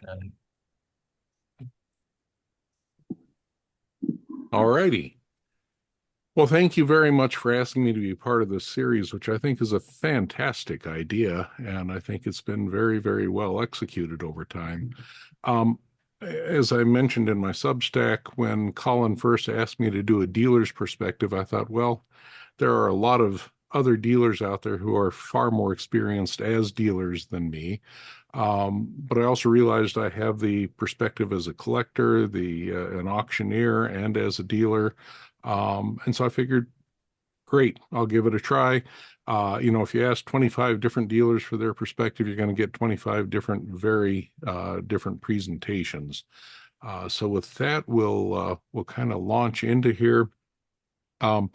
And All righty. Well, thank you very much for asking me to be part of this series, which I think is a fantastic idea, and I think it's been very, very well executed over time. Um, as I mentioned in my Substack, when Colin first asked me to do a dealer's perspective, I thought, well, there are a lot of other dealers out there who are far more experienced as dealers than me. But I also realized I have the perspective as a collector, an auctioneer, and as a dealer. And so I figured, great, I'll give it a try. If you ask 25 different dealers for their perspective, you're going to get 25 different, very different presentations. So with that, we'll kind of launch into here. Um,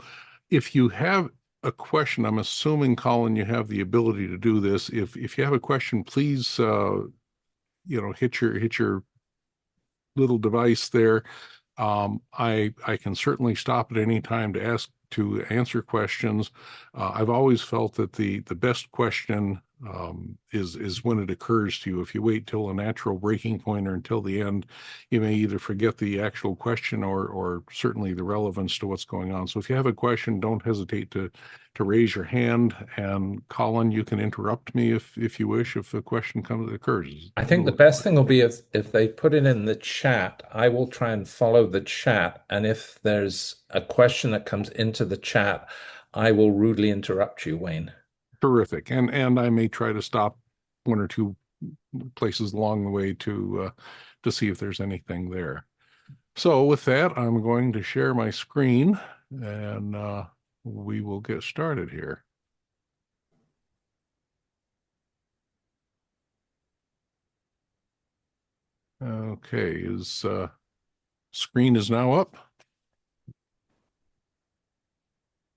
if you have a question, I'm assuming, Colin, you have the ability to do this. If you have a question, please, hit your little device there. I can certainly stop at any time to answer questions. I've always felt that the best question is when it occurs to you. If you wait till a natural breaking point or until the end, you may either forget the actual question or certainly the relevance to what's going on. So if you have a question, don't hesitate to raise your hand. And Colin, you can interrupt me if you wish, if a question occurs. I think the best thing will be if they put it in the chat. I will try and follow the chat. And if there's a question that comes into the chat, I will rudely interrupt you, Wayne. Terrific. And I may try to stop one or two places along the way to see if there's anything there. So with that, I'm going to share my screen and we will get started here. Okay, is screen is now up,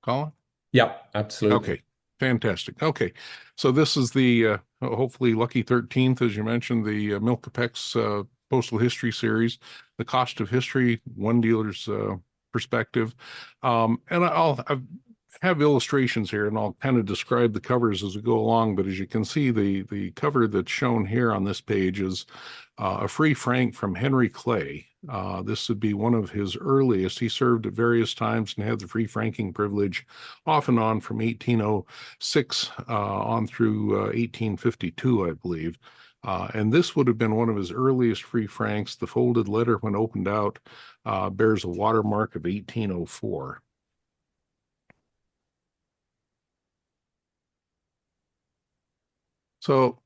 Colin? Yep, absolutely. Okay, fantastic. Okay, so this is the hopefully lucky 13th, as you mentioned, the Milk-Apex Postal History Series, the cost of history, one dealer's perspective. And I have illustrations here, and I'll kind of describe the covers as we go along. But as you can see, the cover that's shown here on this page is a free frank from Henry Clay. This would be one of his earliest. He served at various times and had the free franking privilege off and on from 1806 on through 1852, I believe. And this would have been one of his earliest free franks. The folded letter, when opened out, bears a watermark of 1804. So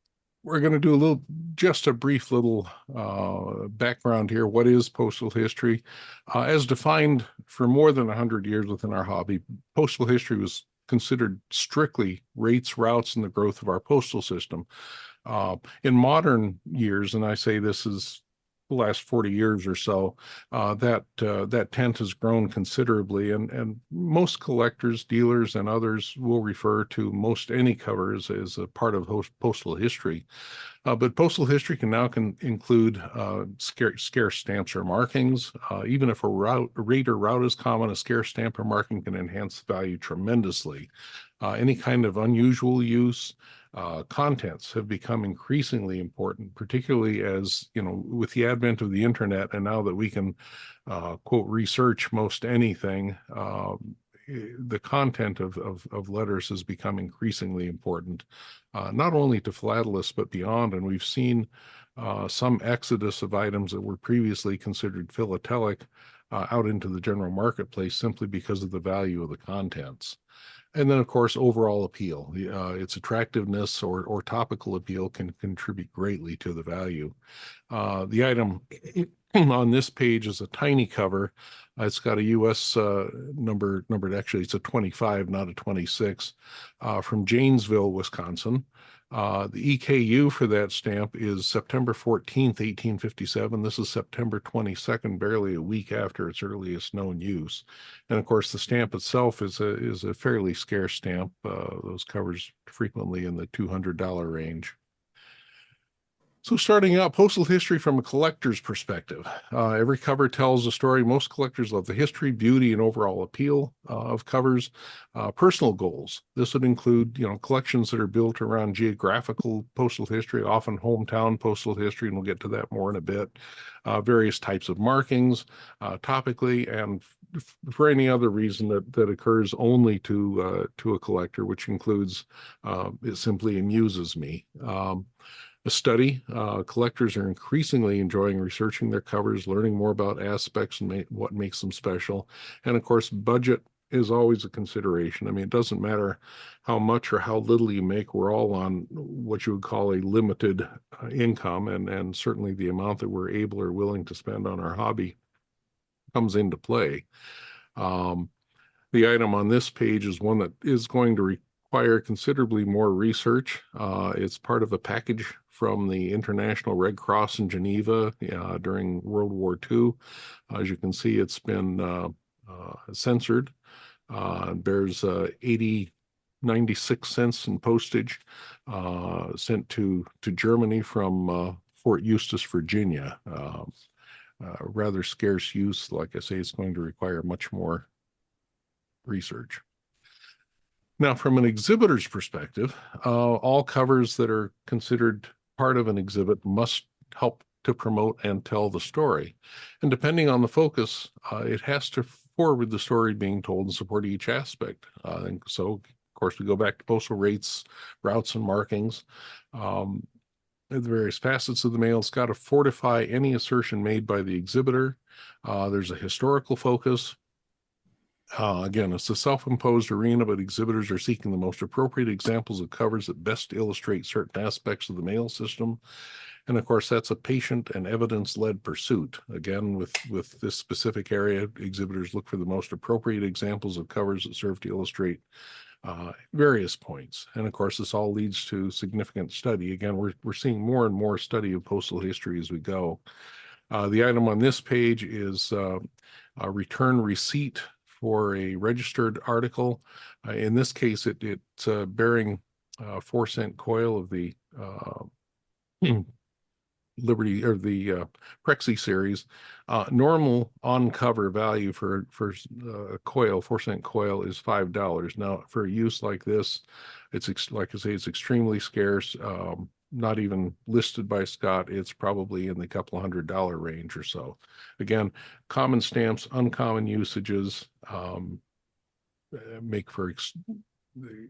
we're going to do just a brief little background here. What is postal history? As defined for more than 100 years within our hobby, postal history was considered strictly rates, routes, and the growth of our postal system. In modern years, and I say this is the last 40 years or so, that tent has grown considerably, and most collectors, dealers, and others will refer to most any covers as a part of postal history. But postal history can include scarce stamps or markings. Even if a rate or route is common, a scarce stamp or marking can enhance the value tremendously. Any kind of unusual use, contents have become increasingly important, particularly as, with the advent of the internet, and now that we can, quote, research most anything, the content of letters has become increasingly important, not only to philatelists, but beyond. And we've seen some exodus of items that were previously considered philatelic out into the general marketplace simply because of the value of the contents. And then, of course, overall appeal. Its attractiveness or topical appeal can contribute greatly to the value. The item on this page is a tiny cover. It's got a U.S. Numbered. Actually, it's a 25, not a 26, from Janesville, Wisconsin. The EKU for that stamp is September 14th, 1857. This is September 22nd, barely a week after its earliest known use. And of course, the stamp itself is a fairly scarce stamp. Those covers frequently in the $200 range. So starting out, postal history from a collector's perspective. Every cover tells a story. Most collectors love the history, beauty, and overall appeal of covers. Personal goals. This would include, collections that are built around geographical postal history, often hometown postal history, and we'll get to that more in a bit. Various types of markings, topically, and for any other reason that occurs only to a collector, which includes it simply amuses me. A study. Collectors are increasingly enjoying researching their covers, learning more about aspects and what makes them special. And of course, budget is always a consideration. I mean, it doesn't matter how much or how little you make. We're all on what you would call a limited income, and certainly the amount that we're able or willing to spend on our hobby comes into play. Um, the item on this page is one that is going to require considerably more research. It's part of a package from the International Red Cross in Geneva during World War II. As you can see, it's been censored. Bears 96 cents in postage, sent to Germany from Fort Eustis, Virginia. Rather scarce use. Like I say, it's going to require much more research. Now, from an exhibitor's perspective, all covers that are considered part of an exhibit must help to promote and tell the story. And depending on the focus, it has to forward the story being told and support each aspect. And so, of course, we go back to postal rates, routes, and markings. The various facets of the mail. It's got to fortify any assertion made by the exhibitor. There's a historical focus. Again, it's a self-imposed arena, but exhibitors are seeking the most appropriate examples of covers that best illustrate certain aspects of the mail system. And of course, that's a patient and evidence-led pursuit. Again, with this specific area, exhibitors look for the most appropriate examples of covers that serve to illustrate various points. And of course, this all leads to significant study. Again, we're seeing more and more study of postal history as we go. The item on this page is a return receipt for a registered article. In this case, it's bearing a 4-cent coil of the Liberty or the Prexy series. Normal on cover value for a coil, 4-cent coil, is $5. Now, for a use like this, like I say, it's extremely scarce. Not even listed by Scott. It's probably in the couple $100 range or so. Again, common stamps, uncommon usages make for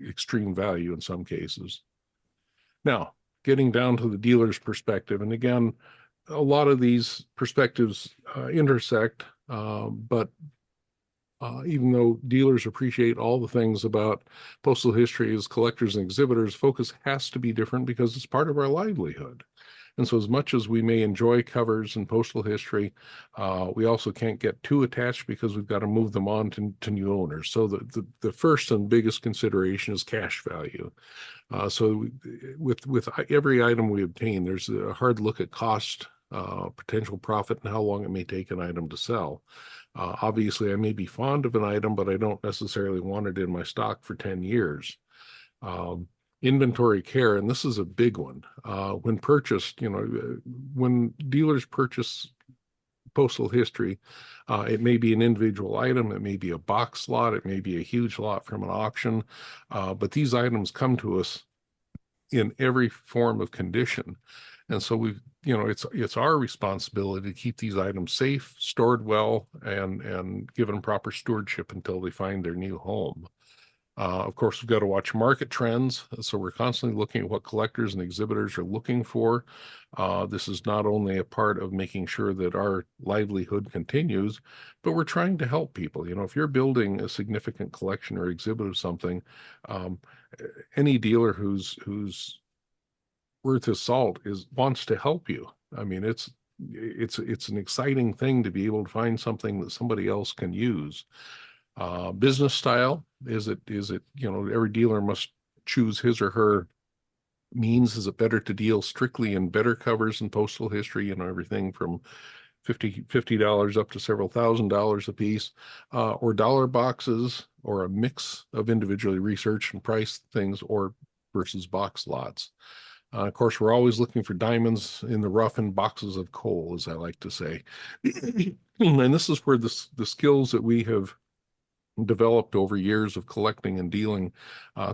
extreme value in some cases. Now, getting down to the dealer's perspective, and again, a lot of these perspectives intersect, but even though dealers appreciate all the things about postal history as collectors and exhibitors, focus has to be different because it's part of our livelihood. And so as much as we may enjoy covers and postal history, we also can't get too attached because we've got to move them on to new owners. So the first and biggest consideration is cash value. So with every item we obtain, there's a hard look at cost, potential profit, and how long it may take an item to sell. Obviously, I may be fond of an item, but I don't necessarily want it in my stock for 10 years. Inventory care, and this is a big one. When purchased, when dealers purchase postal history, it may be an individual item, it may be a box lot, it may be a huge lot from an auction, but these items come to us in every form of condition. And so it's our responsibility to keep these items safe, stored well, and given proper stewardship until they find their new home. Of course, we've got to watch market trends. So we're constantly looking at what collectors and exhibitors are looking for. This is not only a part of making sure that our livelihood continues, but we're trying to help people. If you're building a significant collection or exhibit of something, any dealer who's worth his salt wants to help you. I mean, it's an exciting thing to be able to find something that somebody else can use. Business style is it every dealer must choose his or her means. Is it better to deal strictly in better covers and postal history, everything from $50 up to several $1,000s a piece, or dollar boxes, or a mix of individually researched and priced things, or versus box lots. Of course, we're always looking for diamonds in the rough and boxes of coal, as I like to say. And this is where the skills that we have developed over years of collecting and dealing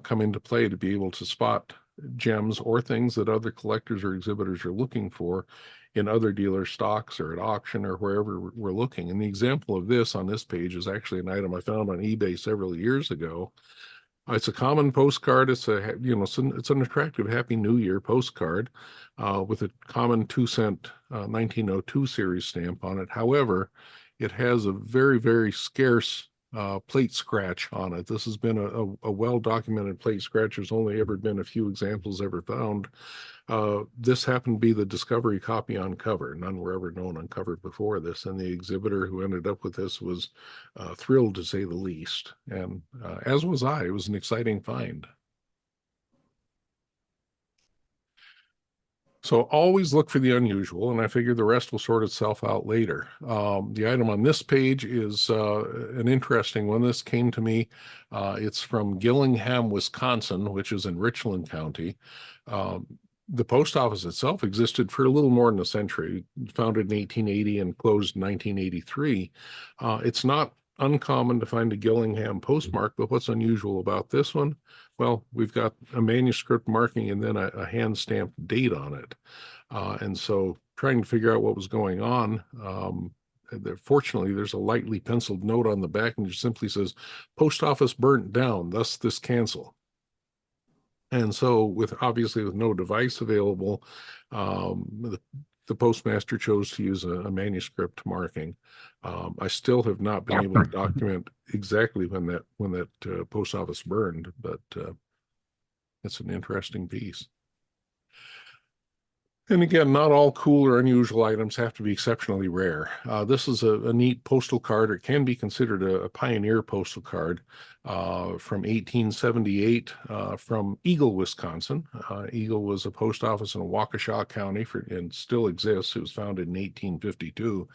come into play to be able to spot gems or things that other collectors or exhibitors are looking for in other dealer stocks or at auction or wherever we're looking. And the example of this on this page is actually an item I found on eBay several years ago. It's a common postcard. It's an attractive Happy New Year postcard with a common 2-cent 1902 series stamp on it. However, it has a very, very scarce plate scratch on it. This has been a well-documented plate scratch. There's only ever been a few examples ever found. This happened to be the discovery copy on cover. None were ever known uncovered before this, and the exhibitor who ended up with this was thrilled, to say the least. And as was I. It was an exciting find. So always look for the unusual, and I figure the rest will sort itself out later. The item on this page is an interesting one. This came to me. It's from Gillingham, Wisconsin, which is in Richland County. Um, the post office itself existed for a little more than a century, founded in 1880 and closed in 1983. It's not uncommon to find a Gillingham postmark, but what's unusual about this one? Well, we've got a manuscript marking and then a hand stamped date on it. And so trying to figure out what was going on, fortunately, there's a lightly penciled note on the back and it simply says, "Post office burnt down, thus this cancel." And so, obviously with no device available, the postmaster chose to use a manuscript marking. I still have not been able to document exactly when that post office burned, but it's an interesting piece. And again, not all cool or unusual items have to be exceptionally rare. This is a neat postal card, or can be considered a pioneer postal card from 1878 from Eagle, Wisconsin. Eagle was a post office in Waukesha County and still exists. It was founded in 1852.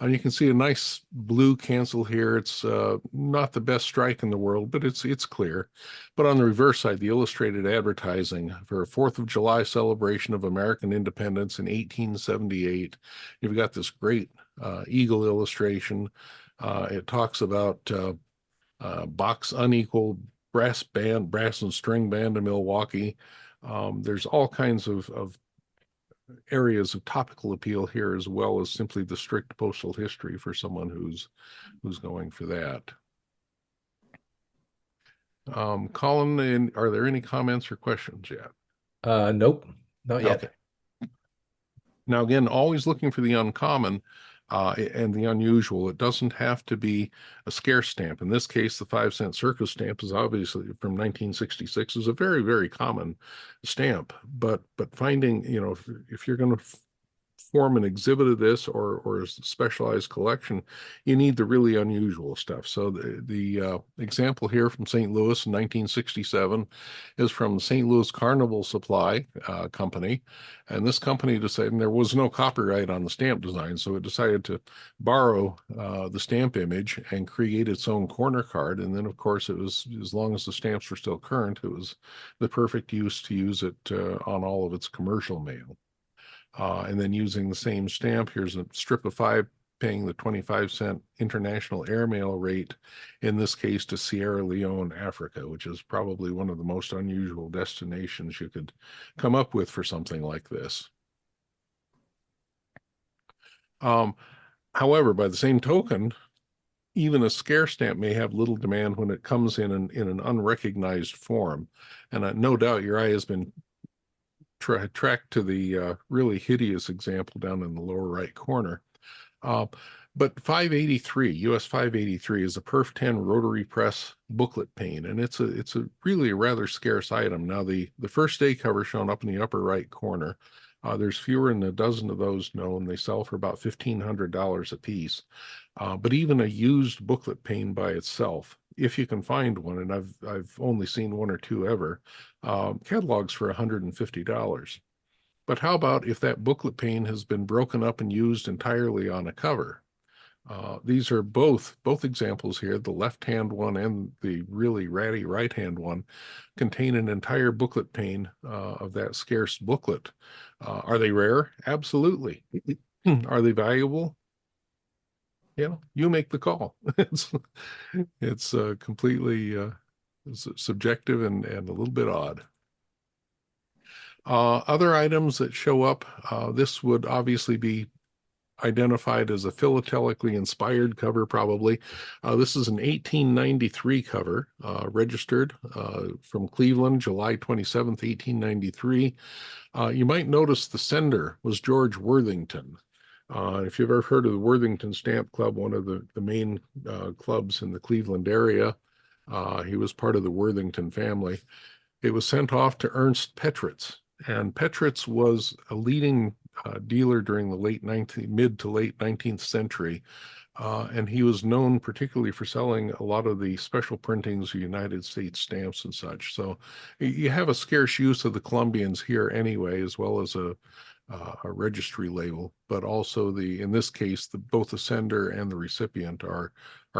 And you can see a nice blue cancel here. It's not the best strike in the world, but it's clear. But on the reverse side, the illustrated advertising for a 4th of July celebration of American independence in 1878. You've got this great eagle illustration. It talks about Bach's unequal brass and string band in Milwaukee. There's all kinds of areas of topical appeal here, as well as simply the strict postal history for someone who's going for that. Colin, are there any comments or questions yet? Nope, not yet. Okay. Now, again, always looking for the uncommon and the unusual. It doesn't have to be a scarce stamp. In this case, the 5-cent circus stamp is obviously from 1966, is a very, very common stamp. But finding, if you're going to form an exhibit of this or a specialized collection, you need the really unusual stuff. So the example here from St. Louis in 1967 is from the St. Louis Carnival Supply Company. And this company decided, and there was no copyright on the stamp design, so it decided to borrow the stamp image and create its own corner card. And then, of course, it was, as long as the stamps were still current, it was the perfect use to use it on all of its commercial mail. And then using the same stamp, here's a strip of 5 paying the 25-cent international airmail rate, in this case to Sierra Leone, Africa, which is probably one of the most unusual destinations you could come up with for something like this. However, by the same token, even a scarce stamp may have little demand when it comes in an unrecognized form. And no doubt your eye has been tracked to the really hideous example down in the lower right corner. But 583, US 583 is a Perf 10 rotary press booklet pane, and it's a really rather scarce item. Now, the first day cover shown up in the upper right corner, there's fewer than a dozen of those known. They sell for about $1,500 a piece. But even a used booklet pane by itself, if you can find one, and I've only seen one or two ever, catalogs for $150. But how about if that booklet pane has been broken up and used entirely on a cover? These are both examples here. The left-hand one and the really ratty right-hand one contain an entire booklet pane of that scarce booklet. Are they rare? Absolutely. Are they valuable? You make the call. It's completely subjective and a little bit odd. Other items that show up, this would obviously be identified as a philatelically inspired cover, probably. This is an 1893 cover, registered from Cleveland, July 27th, 1893. You might notice the sender was George Worthington. If you've ever heard of the Worthington Stamp Club, one of the main clubs in the Cleveland area, he was part of the Worthington family. It was sent off to Ernst Petritz, and Petritz was a leading dealer during the mid to late 19th century, and he was known particularly for selling a lot of the special printings of United States stamps and such. So you have a scarce use of the Columbians here anyway, as well as a registry label, but also in this case, both the sender and the recipient are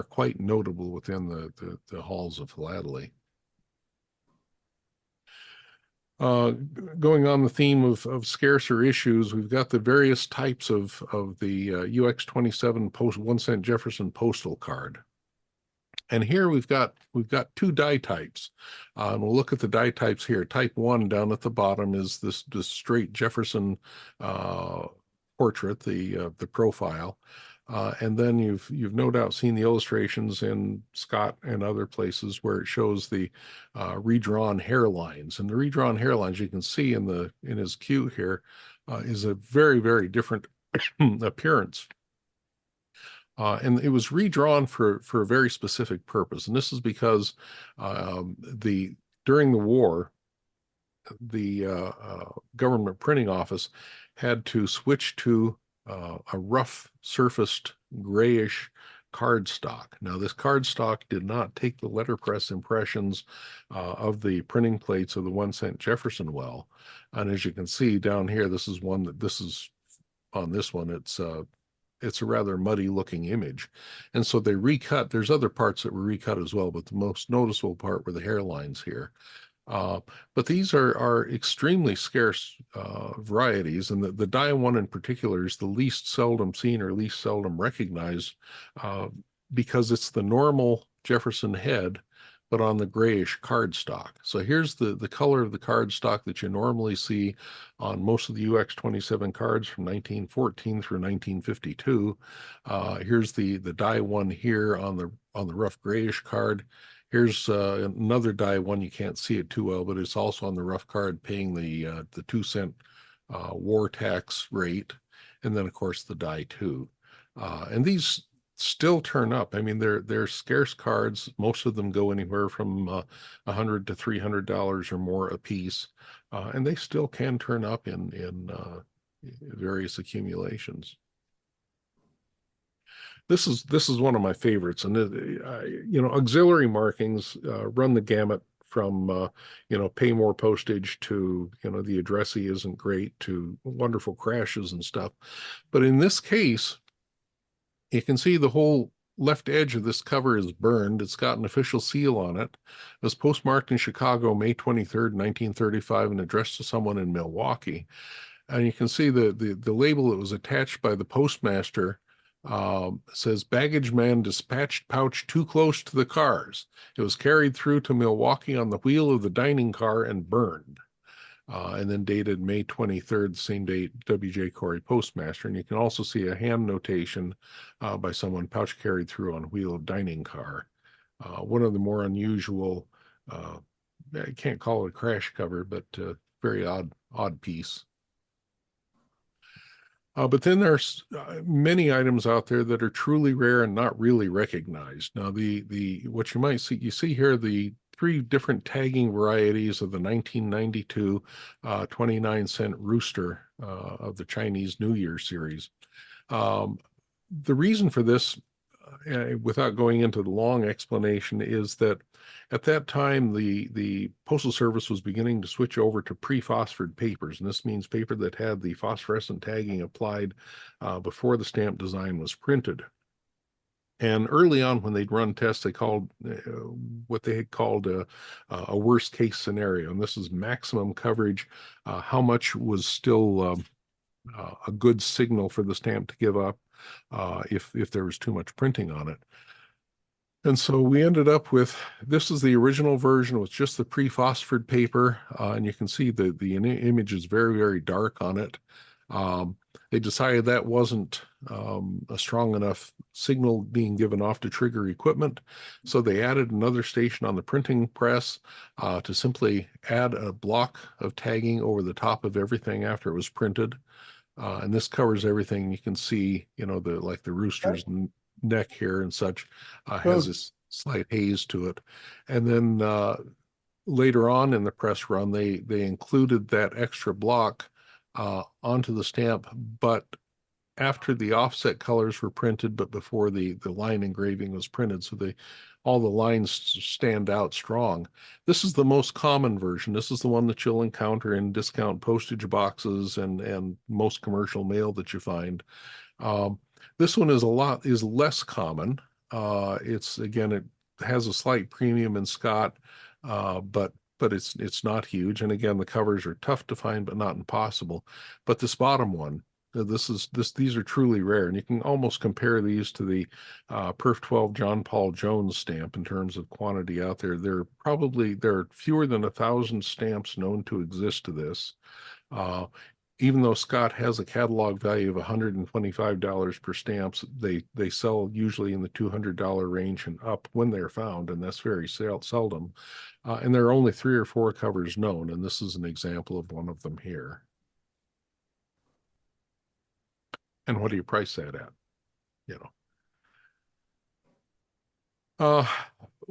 quite notable within the halls of philately. Going on the theme of scarcer issues, we've got the various types of the UX27 post 1 cent Jefferson postal card. And here we've got two die types. And we'll look at the die types here. Type 1 down at the bottom is this straight Jefferson portrait, the profile. And then you've no doubt seen the illustrations in Scott and other places where it shows the redrawn hairlines. And the redrawn hairlines you can see in his cue here is a very, very different appearance. And it was redrawn for a very specific purpose. And this is because during the war, the government printing office had to switch to a rough surfaced grayish cardstock. Now, this cardstock did not take the letterpress impressions of the printing plates of the 1 cent Jefferson well. And as you can see down here, this is on this one, it's a rather muddy looking image. And so they recut, there's other parts that were recut as well, but the most noticeable part were the hairlines here. But these are extremely scarce varieties, and the die one in particular is the least seldom seen or least seldom recognized because it's the normal Jefferson head, but on the grayish cardstock. So here's the color of the cardstock that you normally see on most of the UX27 cards from 1914 through 1952. Here's the die one here on the rough grayish card. Here's another die one. You can't see it too well, but it's also on the rough card paying the 2 cent war tax rate. And then, of course, the die 2. And these still turn up. I mean, they're scarce cards. Most of them go anywhere from $100 to $300 or more a piece. And they still can turn up in various accumulations. This is one of my favorites, and auxiliary markings run the gamut from pay more postage to the addressee isn't great to wonderful crashes and stuff. But in this case, you can see the whole left edge of this cover is burned. It's got an official seal on it. It was postmarked in Chicago, May 23rd, 1935, and addressed to someone in Milwaukee. And you can see the label that was attached by the postmaster says baggage man dispatched pouch too close to the cars. It was carried through to Milwaukee on the wheel of the dining car and burned. And then dated May 23rd, same date, W.J. Corey, postmaster. And you can also see a hand notation by someone, pouch carried through on wheel of dining car. One of the more unusual, I can't call it a crash cover, but very odd piece. But then there's many items out there that are truly rare and not really recognized. Now, what you might see, you see here the 3 different tagging varieties of the 1992 29 cent rooster of the Chinese New Year series. The reason for this, without going into the long explanation, is that at that time, the Postal Service was beginning to switch over to pre-phosphored papers, and this means paper that had the phosphorescent tagging applied before the stamp design was printed. And early on, when they'd run tests, they called what they had called a worst case scenario. And this is maximum coverage, how much was still a good signal for the stamp to give up if there was too much printing on it. And so we ended up with, this is the original version with just the pre-phosphored paper, and you can see the image is very, very dark on it. They decided that wasn't a strong enough signal being given off to trigger equipment, so they added another station on the printing press to simply add a block of tagging over the top of everything after it was printed. And this covers everything. You can see, the rooster's neck here and such has this slight haze to it. And then later on in the press run, they included that extra block onto the stamp, but after the offset colors were printed, but before the line engraving was printed, so all the lines stand out strong. This is the most common version. This is the one that you'll encounter in discount postage boxes and most commercial mail that you find. This one is less common. It has a slight premium in Scott, but it's not huge. And again, the covers are tough to find, but not impossible. But this bottom one, these are truly rare, and you can almost compare these to the Perf 12 John Paul Jones stamp in terms of quantity out there. There are fewer than 1,000 stamps known to exist to this. Even though Scott has a catalog value of $125 per stamps, they sell usually in the $200 range and up when they're found, and that's very seldom. And there are only 3 or 4 covers known, and this is an example of one of them here. And what do you price that at? Uh,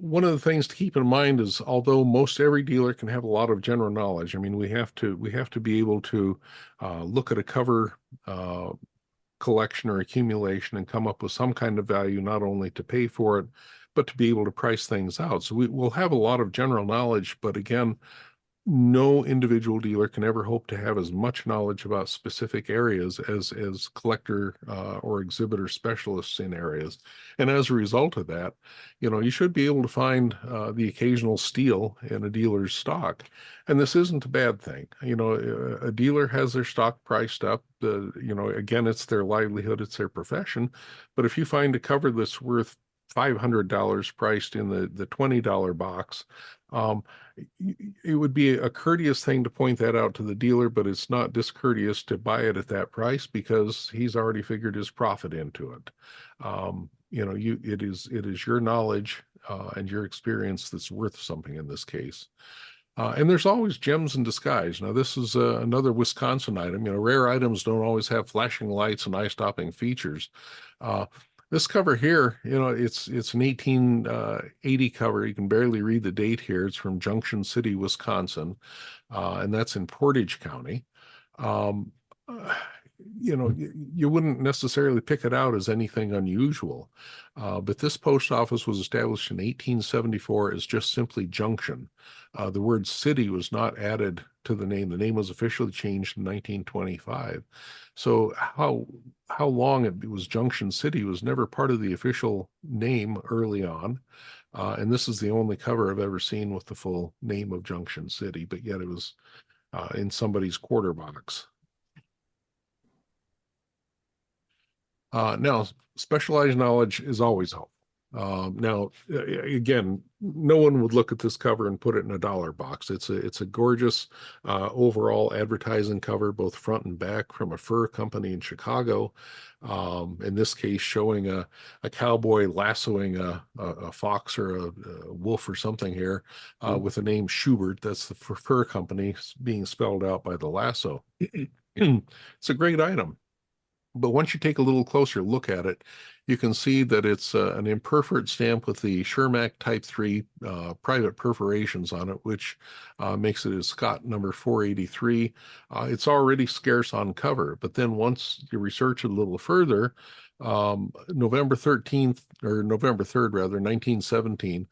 One of the things to keep in mind is, although most every dealer can have a lot of general knowledge, I mean, we have to be able to look at a cover collection or accumulation and come up with some kind of value, not only to pay for it, but to be able to price things out. So we'll have a lot of general knowledge, but again, no individual dealer can ever hope to have as much knowledge about specific areas as collector or exhibitor specialists in areas. And as a result of that, you should be able to find the occasional steal in a dealer's stock. And this isn't a bad thing. A dealer has their stock priced up. Again, it's their livelihood, it's their profession. But if you find a cover that's worth $500 priced in the $20 box, it would be a courteous thing to point that out to the dealer, but it's not discourteous to buy it at that price because he's already figured his profit into it. It is your knowledge and your experience that's worth something in this case. And there's always gems in disguise. Now, this is another Wisconsin item. Rare items don't always have flashing lights and eye-stopping features. This cover here, it's an 1880 cover. You can barely read the date here. It's from Junction City, Wisconsin, and that's in Portage County. Um, you wouldn't necessarily pick it out as anything unusual, but this post office was established in 1874 as just simply Junction. The word city was not added to the name. The name was officially changed in 1925. So how long it was Junction City was never part of the official name early on. And this is the only cover I've ever seen with the full name of Junction City, but yet it was in somebody's quarter box. Now, specialized knowledge is always helpful. Now, again, no one would look at this cover and put it in a dollar box. It's a gorgeous overall advertising cover, both front and back, from a fur company in Chicago. In this case, showing a cowboy lassoing a fox or a wolf or something here with the name Schubert. That's the fur company being spelled out by the lasso. It's a great item. But once you take a little closer look at it, you can see that it's an imperforate stamp with the Shermack Type 3 private perforations on it, which makes it a Scott number 483. It's already scarce on cover, but then once you research it a little further, November 13th, or November 3rd, rather, 1917,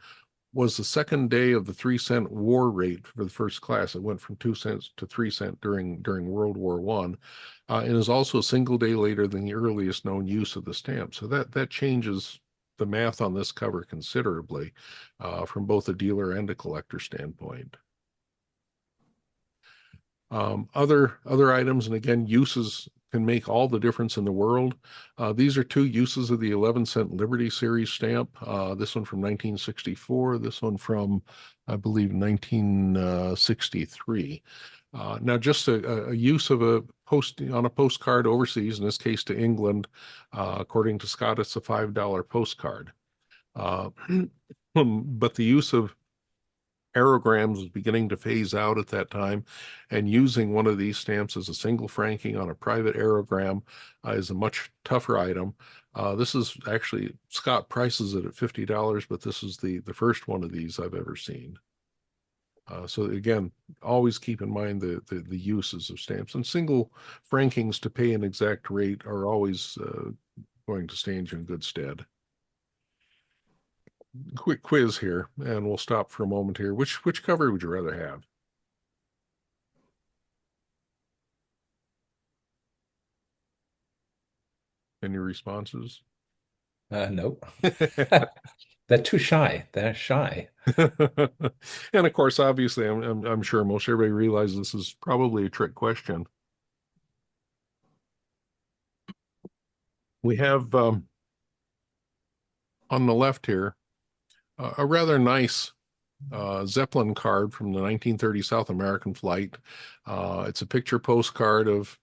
was the second day of the 3-cent war rate for the first class. It went from 2 cents to 3 cents during World War I, and is also a single day later than the earliest known use of the stamp. So that changes the math on this cover considerably from both a dealer and a collector standpoint. Other items, and again, uses can make all the difference in the world. These are two uses of the 11-cent Liberty Series stamp. This one from 1964, this one from, I believe, 1963. Now, just a use of a post on a postcard overseas, in this case to England, according to Scott, it's a $5 postcard. But the use of aerograms was beginning to phase out at that time, and using one of these stamps as a single franking on a private aerogram is a much tougher item. This is actually, Scott prices it at $50, but this is the first one of these I've ever seen. So again, always keep in mind the uses of stamps, and single frankings to pay an exact rate are always going to stand you in good stead. Quick quiz here, and we'll stop for a moment here. Which cover would you rather have? Any responses? No. They're too shy. They're shy. And of course, obviously, I'm sure most everybody realizes this is probably a trick question. We have on the left here a rather nice Zeppelin card from the 1930 South American flight. It's a picture postcard of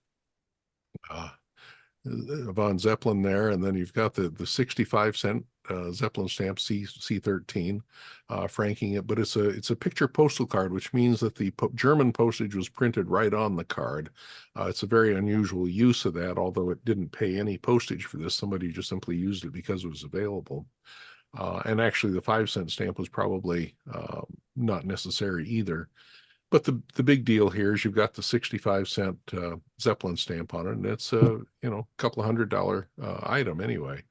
von Zeppelin there, and then you've got the 65-cent Zeppelin stamp C13 franking it, but it's a picture postal card, which means that the German postage was printed right on the card. It's a very unusual use of that, although it didn't pay any postage for this. Somebody just simply used it because it was available. And actually, the 5-cent stamp was probably not necessary either. But the big deal here is you've got the 65-cent Zeppelin stamp on it, and it's a couple of $100 item anyway.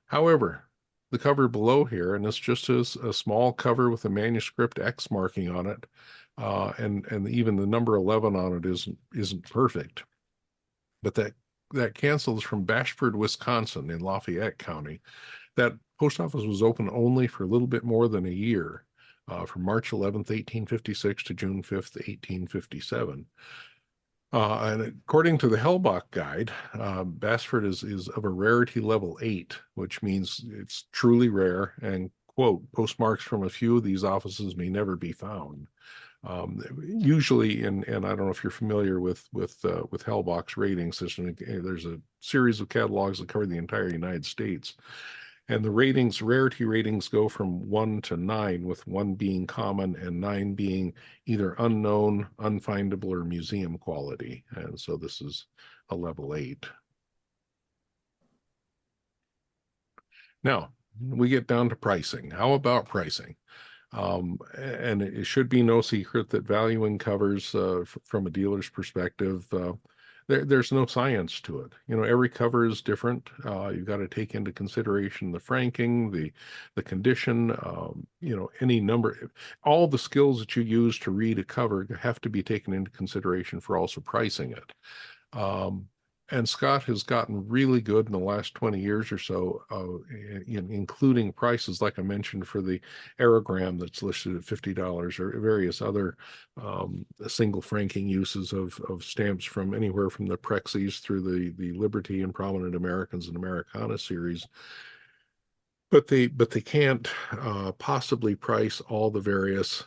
However, the cover below here, and it's just a small cover with a manuscript X marking on it, and even the number 11 on it isn't perfect. But that cancels from Bashford, Wisconsin, in Lafayette County. That post office was open only for a little bit more than a year, from March 11th, 1856 to June 5th, 1857. And according to the Hellbach guide, Bashford is of a rarity level 8, which means it's truly rare, and, quote, postmarks from a few of these offices may never be found. Usually, and I don't know if you're familiar with Hellbach's rating system, there's a series of catalogs that cover the entire United States. And the rarity ratings go from 1 to 9, with 1 being common and 9 being either unknown, unfindable, or museum quality. And so this is a level 8. Now, we get down to pricing. How about pricing? And it should be no secret that valuing covers from a dealer's perspective, there's no science to it. Every cover is different. You've got to take into consideration the franking, the condition, any number, all the skills that you use to read a cover have to be taken into consideration for also pricing it. And Scott has gotten really good in the last 20 years or so, including prices, like I mentioned, for the aerogram that's listed at $50, or various other single franking uses of stamps from anywhere from the Prexys through the Liberty and Prominent Americans and Americana series. But they can't possibly price all the various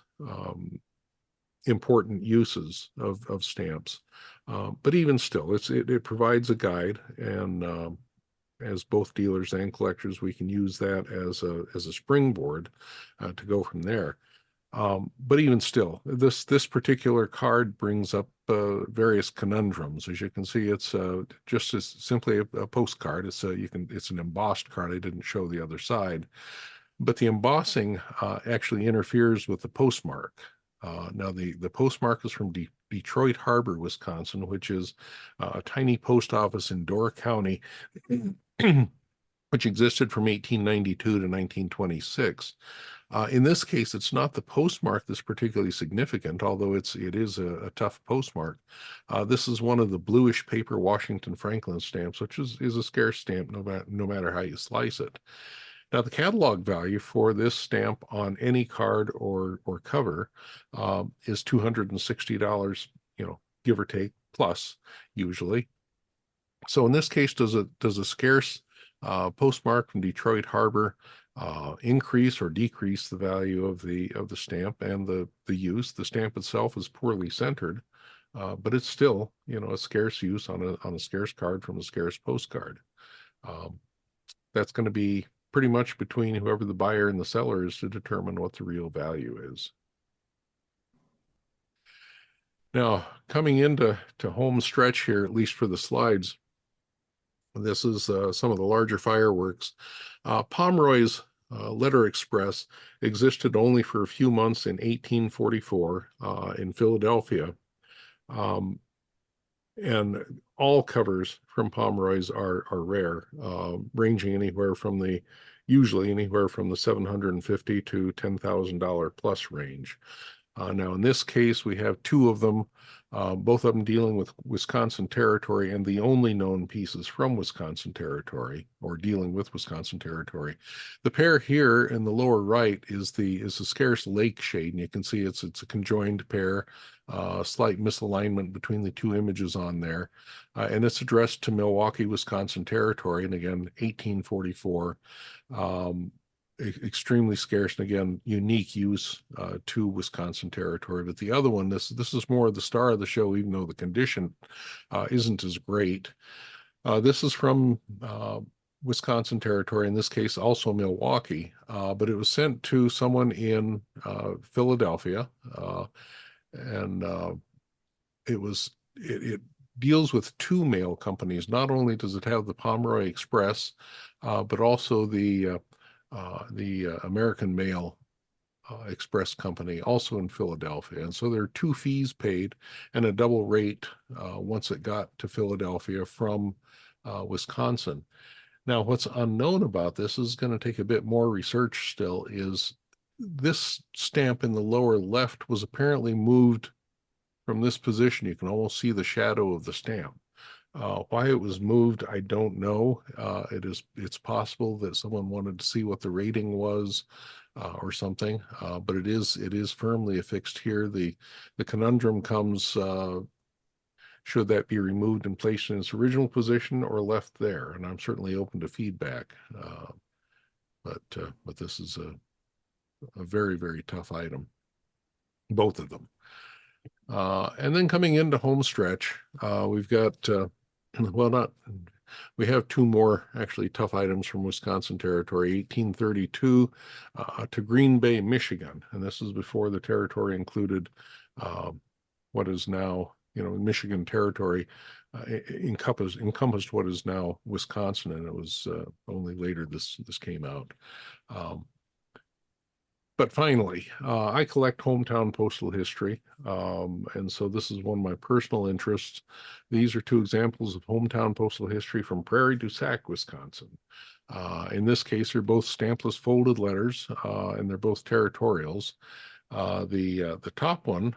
important uses of stamps. But even still, it provides a guide, and as both dealers and collectors, we can use that as a springboard to go from there. But even still, this particular card brings up various conundrums. As you can see, it's just as simply a postcard. It's an embossed card. I didn't show the other side, but the embossing actually interferes with the postmark. Now, the postmark is from Detroit Harbor, Wisconsin, which is a tiny post office in Door County, which existed from 1892 to 1926. In this case, it's not the postmark that's particularly significant, although it is a tough postmark. This is one of the bluish paper Washington Franklin stamps, which is a scarce stamp no matter how you slice it. Now, the catalog value for this stamp on any card or cover is $260, give or take, plus usually. So in this case, does a scarce postmark from Detroit Harbor increase or decrease the value of the stamp and the use? The stamp itself is poorly centered, but it's still a scarce use on a scarce card from a scarce postcard. Um, that's going to be pretty much between whoever the buyer and the seller is to determine what the real value is. Now, coming into home stretch here, at least for the slides, this is some of the larger fireworks. Pomeroy's Letter Express existed only for a few months in 1844 in Philadelphia. And all covers from Pomeroy's are rare, ranging usually anywhere from the $750 to $10,000 plus range. Now, in this case, we have two of them, both of them dealing with Wisconsin Territory, and the only known pieces from Wisconsin Territory or dealing with Wisconsin Territory. The pair here in the lower right is the scarce lake shade, and you can see it's a conjoined pair, slight misalignment between the two images on there, and it's addressed to Milwaukee, Wisconsin Territory, and again, 1844. Extremely scarce and again unique use to Wisconsin Territory. But the other one, this is more of the star of the show, even though the condition isn't as great. This is from Wisconsin Territory, in this case also Milwaukee, but it was sent to someone in Philadelphia, and it deals with two mail companies. Not only does it have the Pomeroy Express, but also the American Mail Express Company, also in Philadelphia. And so there are two fees paid and a double rate once it got to Philadelphia from Wisconsin. Now, what's unknown about this is going to take a bit more research still, is this stamp in the lower left was apparently moved from this position. You can almost see the shadow of the stamp. Why it was moved, I don't know. It's possible that someone wanted to see what the rating was or something, but it is firmly affixed here. The conundrum comes, should that be removed and placed in its original position or left there? And I'm certainly open to feedback, but this is a very, very tough item, both of them. And then coming into home stretch, we've got we have two more actually tough items from Wisconsin Territory, 1832 to Green Bay, Michigan. And this is before the territory included what is now, Michigan Territory encompassed what is now Wisconsin, and it was only later this came out. But finally, I collect hometown postal history, and so this is one of my personal interests. These are two examples of hometown postal history from Prairie du Sac, Wisconsin. In this case, they're both stampless folded letters, and they're both territorials. The top one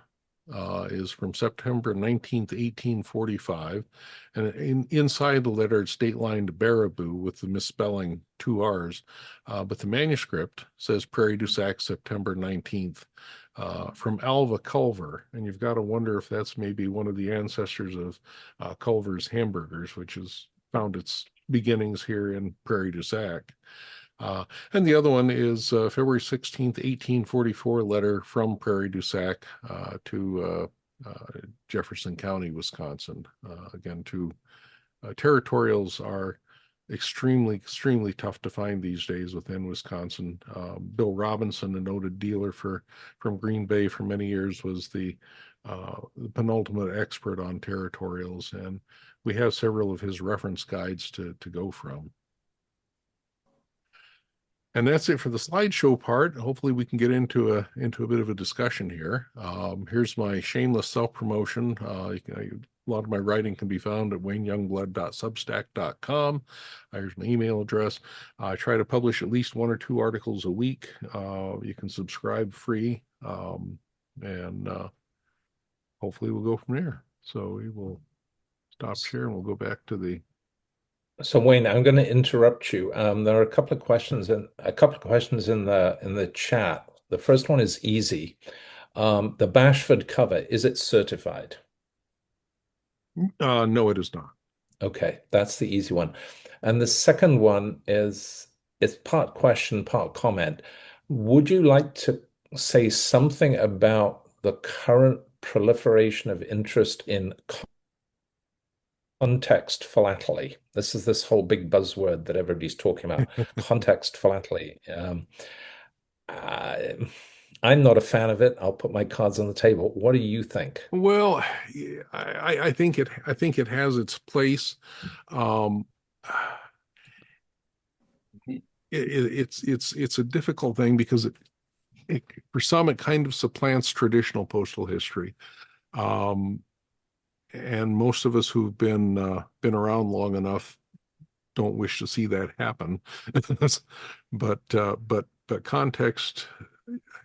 is from September 19th, 1845. And inside the letter, it's date-lined Baraboo with the misspelling two R's. But the manuscript says Prairie du Sac, September 19th, from Alva Culver. And you've got to wonder if that's maybe one of the ancestors of Culver's Hamburgers, which has found its beginnings here in Prairie du Sac. And the other one is February 16th, 1844, letter from Prairie du Sac to Jefferson County, Wisconsin. Again, territorials are extremely, extremely tough to find these days within Wisconsin. Bill Robinson, a noted dealer from Green Bay for many years, was the penultimate expert on territorials, and we have several of his reference guides to go from. And that's it for the slideshow part. Hopefully we can get into a bit of a discussion here. Here's my shameless self-promotion. A lot of my writing can be found at wayneyoungblood.substack.com. There's my email address. I try to publish at least 1 or 2 articles a week. You can subscribe free, and hopefully we'll go from there. So we will stop share and we'll go back to the. So Wayne, I'm going to interrupt you. There are a couple of questions in the chat. The first one is easy. The Bashford cover, is it certified? No, it is not. Okay, that's the easy one. And the second one is it's part question, part comment. Would you like to say something about the current proliferation of interest in context philately? This is this whole big buzzword that everybody's talking about, context philately. I, I'm not a fan of it. I'll put my cards on the table. What do you think? Well, I think it has its place. Um, it's a difficult thing because for some it kind of supplants traditional postal history. Um, and most of us who've been around long enough don't wish to see that happen. But context,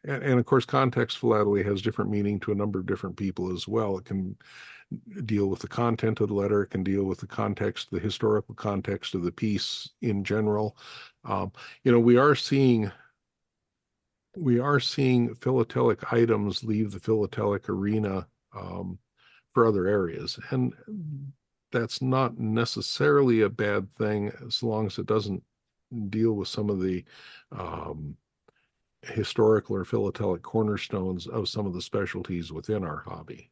and of course context philately has different meaning to a number of different people as well. It can deal with the content of the letter. It can deal with the context, the historical context of the piece in general. Um, we are seeing philatelic items leave the philatelic arena, for other areas, and that's not necessarily a bad thing as long as it doesn't deal with some of the um, historical or philatelic cornerstones of some of the specialties within our hobby.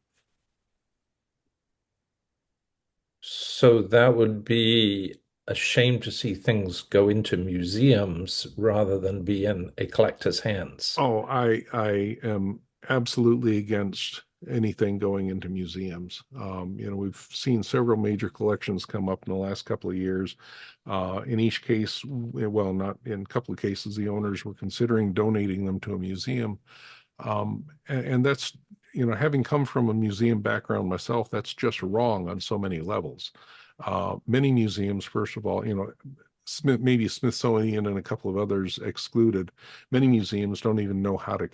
So that would be a shame to see things go into museums rather than be in a collector's hands. Oh, I am absolutely against anything going into museums. We've seen several major collections come up in the last couple of years. In each case, well, not in a couple of cases, the owners were considering donating them to a museum. And that's, having come from a museum background myself, that's just wrong on so many levels. Many museums, first of all, maybe Smithsonian and a couple of others excluded, many museums don't even know how to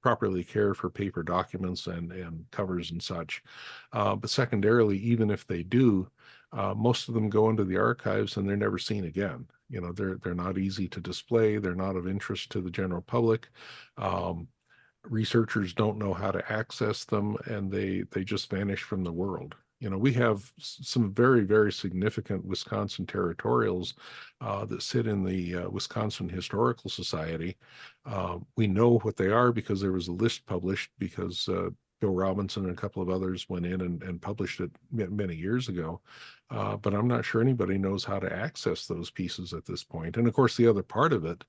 properly care for paper documents and covers and such. But secondarily, even if they do, most of them go into the archives and they're never seen again. They're not easy to display. They're not of interest to the general public. Um, Researchers don't know how to access them, and they just vanish from the world. We have some very, very significant Wisconsin territorials that sit in the Wisconsin Historical Society. We know what they are because there was a list published because Bill Robinson and a couple of others went in and published it many years ago. But I'm not sure anybody knows how to access those pieces at this point. And of course, the other part of it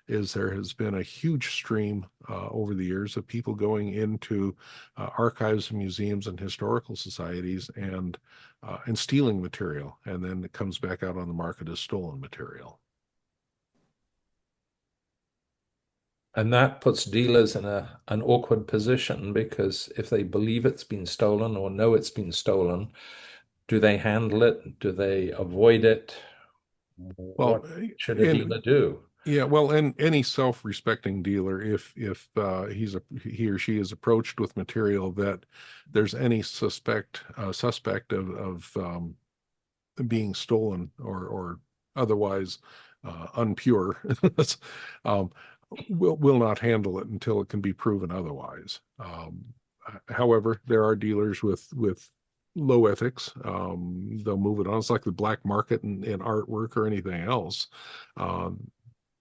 is there has been a huge stream over the years of people going into archives and museums and historical societies and stealing material, and then it comes back out on the market as stolen material. And that puts dealers in an awkward position because if they believe it's been stolen or know it's been stolen, do they handle it? Do they avoid it? Well, What should a and dealer do? yeah, well, and any self-respecting dealer, if he or she is approached with material that there's any suspect of being stolen or otherwise unpure, um, will not handle it until it can be proven otherwise. However, there are dealers with low ethics. They'll move it on. It's like the black market in artwork or anything else. Um,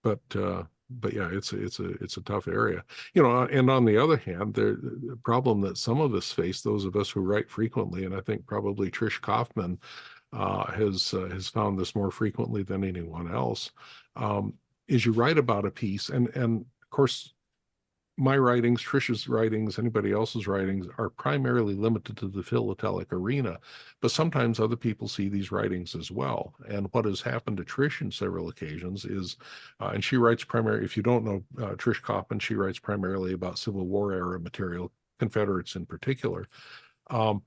but yeah, it's a tough area, and on the other hand, the problem that some of us face, those of us who write frequently, and I think probably Trish Kaufman has found this more frequently than anyone else, um, is you write about a piece, and of course my writings, Trisha's writings, anybody else's writings are primarily limited to the philatelic arena, but sometimes other people see these writings as well. And what has happened to Trish in several occasions is, and she writes primarily, if you don't know Trish Coppin, she writes primarily about Civil War era material, Confederates in particular. Um,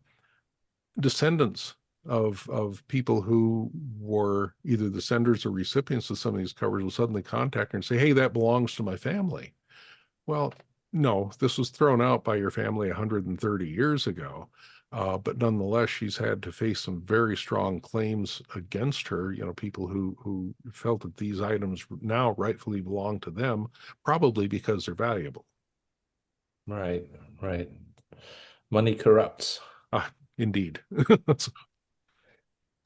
descendants of people who were either the senders or recipients of some of these covers will suddenly contact her and say, "Hey, that belongs to my family." Well, no, this was thrown out by your family 130 years ago. But nonetheless, she's had to face some very strong claims against her. People who felt that these items now rightfully belong to them, probably because they're valuable. Right, right. Money corrupts. Ah, indeed.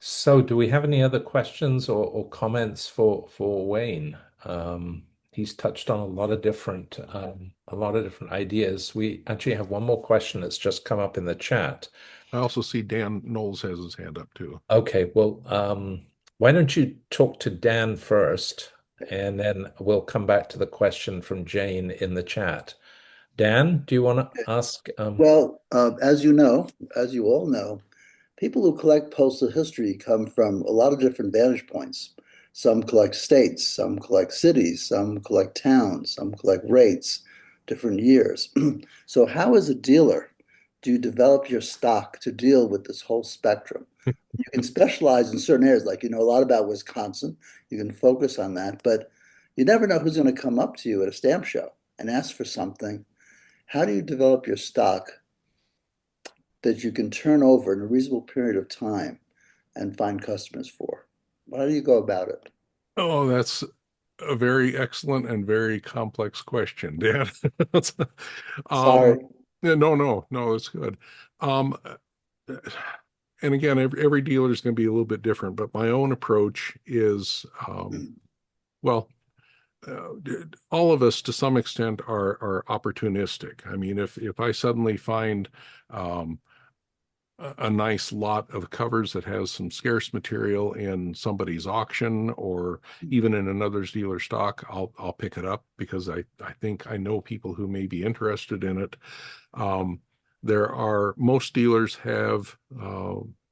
So, do we have any other questions or comments for Wayne? He's touched on a lot of different ideas. We actually have one more question that's just come up in the chat. I also see Dan Knowles has his hand up too. Okay, well, why don't you talk to Dan first, and then we'll come back to the question from Jane in the chat. Dan, do you want to ask? Well, as you all know, people who collect postal history come from a lot of different vantage points. Some collect states, some collect cities, some collect towns, some collect rates, different years. So, how, as a dealer, do you develop your stock to deal with this whole spectrum? You can specialize in certain areas, like you know a lot about Wisconsin. You can focus on that, but you never know who's going to come up to you at a stamp show and ask for something. How do you develop your stock that you can turn over in a reasonable period of time and find customers for? How do you go about it? Oh, that's a very excellent and very complex question, Dan. Sorry. um, yeah, no, it's good. Um, and again, every dealer is going to be a little bit different, but my own approach is, well, all of us to some extent are opportunistic. I mean, if I suddenly find um, a nice lot of covers that has some scarce material in somebody's auction or even in another dealer stock, I'll pick it up because I think I know people who may be interested in it. Um, most dealers have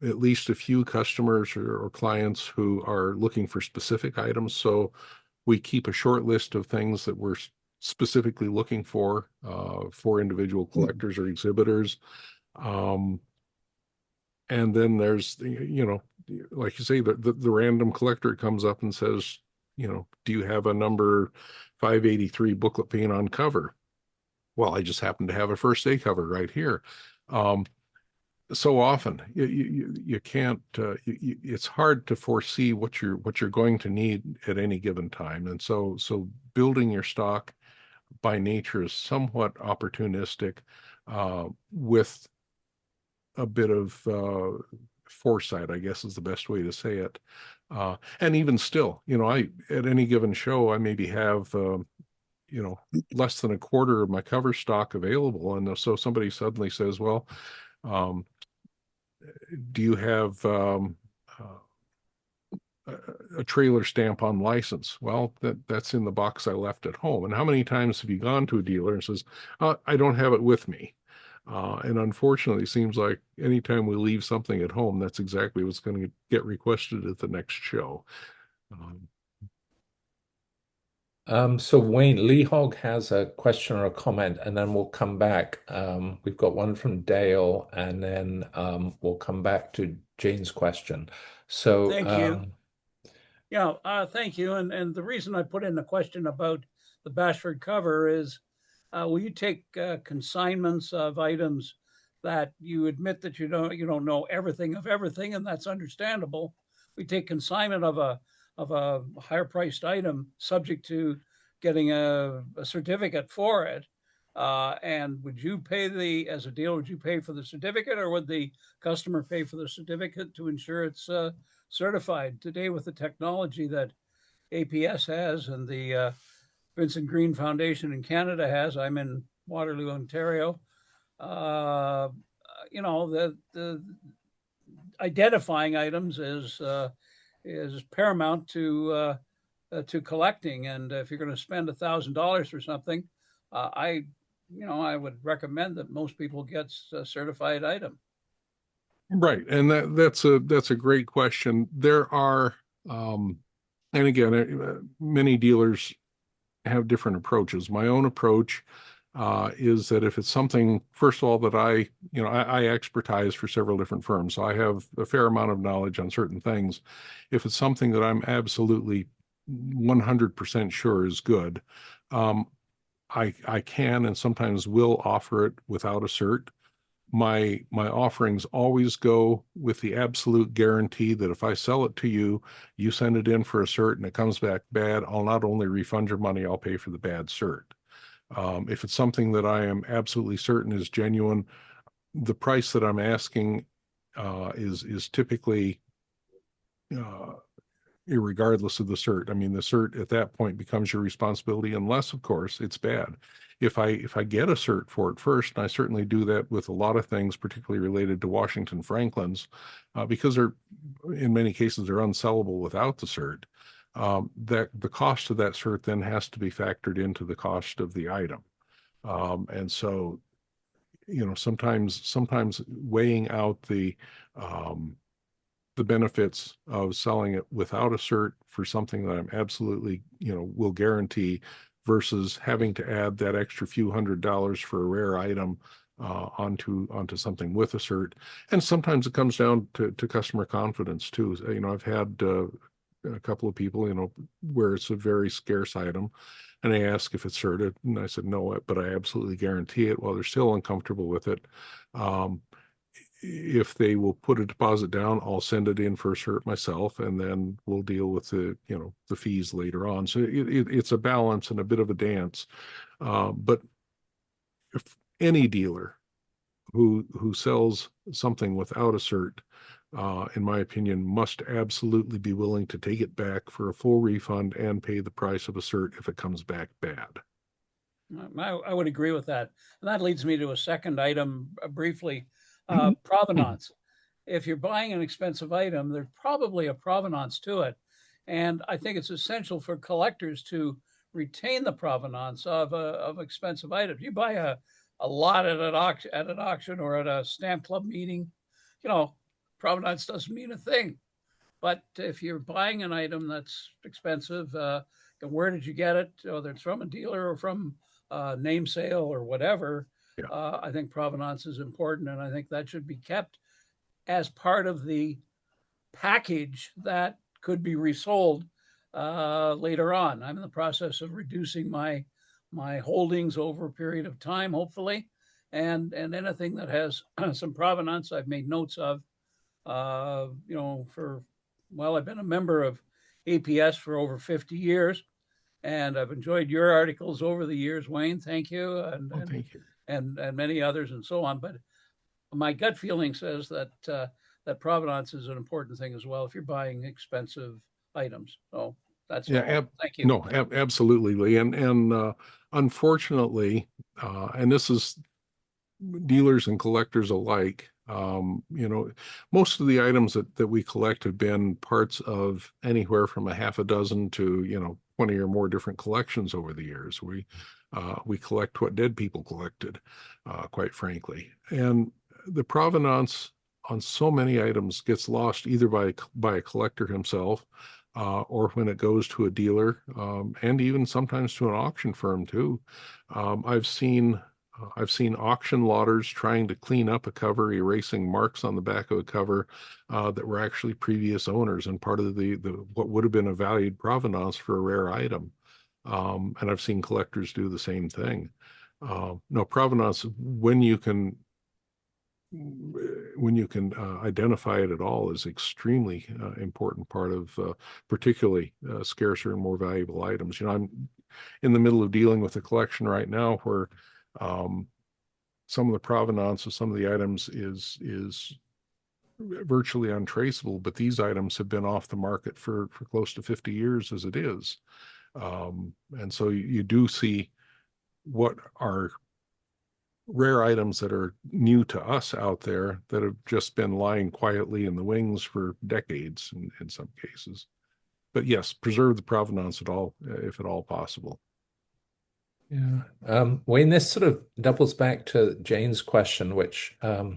at least a few customers or clients who are looking for specific items. So we keep a short list of things that we're specifically looking for individual collectors or exhibitors. Um, and then there's like you say, the random collector comes up and says, do you have a number 583 booklet paint on cover? Well, I just happen to have a first day cover right here. um, so often you can't it's hard to foresee what you're going to need at any given time, and so building your stock by nature is somewhat opportunistic, with a bit of foresight, I guess is the best way to say it. And even still, I at any given show I maybe have you know less than a quarter of my cover stock available, and so somebody suddenly says, "Well, um, do you have a trailer stamp on license?" Well, that's in the box I left at home. And how many times have you gone to a dealer and says, "I don't have it with me"? And unfortunately, it seems like anytime we leave something at home, that's exactly what's going to get requested at the next show. Um, So Wayne, Lee Hogg has a question or a comment, and then we'll come back. We've got one from Dale, and then we'll come back to Jane's question. So, Thank you. Yeah, thank you. And the reason I put in the question about the Bashford cover is, will you take consignments of items that you admit that you don't know everything of everything, and that's understandable. We take consignment of a higher priced item, subject to getting a certificate for it. And would you pay as a dealer, would you pay for the certificate, or would the customer pay for the certificate to ensure it's certified? Today, with the technology that APS has and the Vincent Green Foundation in Canada has, I'm in Waterloo, Ontario. Uh, the identifying items is paramount to collecting. And if you're going to spend $1,000 for something, I would recommend that most people get a certified item. right, and that's a great question. There are, and again, many dealers have different approaches. My own approach is that if it's something, first of all, that I expertise for several different firms, so I have a fair amount of knowledge on certain things. If it's something that I'm absolutely 100% sure is good, um, I can and sometimes will offer it without a cert. My offerings always go with the absolute guarantee that if I sell it to you, you send it in for a cert and it comes back bad, I'll not only refund your money, I'll pay for the bad cert. If it's something that I am absolutely certain is genuine, the price that I'm asking is typically uh, irregardless of the cert. I mean, the cert at that point becomes your responsibility, unless, of course, it's bad. If I get a cert for it first, and I certainly do that with a lot of things, particularly related to Washington Franklin's, because they're in many cases they're unsellable without the cert. That the cost of that cert then has to be factored into the cost of the item. And so, sometimes weighing out the benefits of selling it without a cert for something that I'm absolutely, will guarantee versus having to add that extra few $100s for a rare item onto something with a cert. And sometimes it comes down to customer confidence too. I've had a couple of people, where it's a very scarce item, and they ask if it's certed, and I said no, but I absolutely guarantee it. Well, they're still uncomfortable with it. Um, if they will put a deposit down, I'll send it in for a cert myself, and then we'll deal with the fees later on. So it's a balance and a bit of a dance. But if any dealer who sells something without a cert, in my opinion, must absolutely be willing to take it back for a full refund and pay the price of a cert if it comes back bad. I would agree with that. And that leads me to a second item briefly, provenance. If you're buying an expensive item, there's probably a provenance to it. And I think it's essential for collectors to retain the provenance of expensive items. You buy a lot at an auction or at a stamp club meeting, you know, provenance doesn't mean a thing. But if you're buying an item that's expensive, where did you get it? Whether it's from a dealer or from name sale or whatever, Yeah. I think provenance is important, and I think that should be kept as part of the package that could be resold later on. I'm in the process of reducing my holdings over a period of time, hopefully, and anything that has some provenance, I've made notes of. I've been a member of APS for over 50 years, and I've enjoyed your articles over the years, Wayne. Thank you, Well, thank you. and many others, and so on. But my gut feeling says that provenance is an important thing as well if you're buying expensive items. So that's Yeah, all. Thank you. no, absolutely, Lee. And unfortunately, and this is dealers and collectors alike. Most of the items that we collect have been parts of anywhere from a half a dozen to 20 or more different collections over the years. We collect what dead people collected, quite frankly, and the provenance on so many items gets lost either by a collector himself, or when it goes to a dealer, and even sometimes to an auction firm too. I've seen auction lotters trying to clean up a cover, erasing marks on the back of a cover that were actually previous owners and part of the what would have been a valued provenance for a rare item. And I've seen collectors do the same thing. No, provenance, when you can identify it at all, is extremely important part of particularly scarcer and more valuable items. I'm in the middle of dealing with a collection right now where um, some of the provenance of some of the items is virtually untraceable, but these items have been off the market for close to 50 years as it is. And so you do see what are rare items that are new to us out there that have just been lying quietly in the wings for decades in some cases. But yes, preserve the provenance at all, if at all possible. Yeah. Wayne, this sort of doubles back to Jane's question, which, I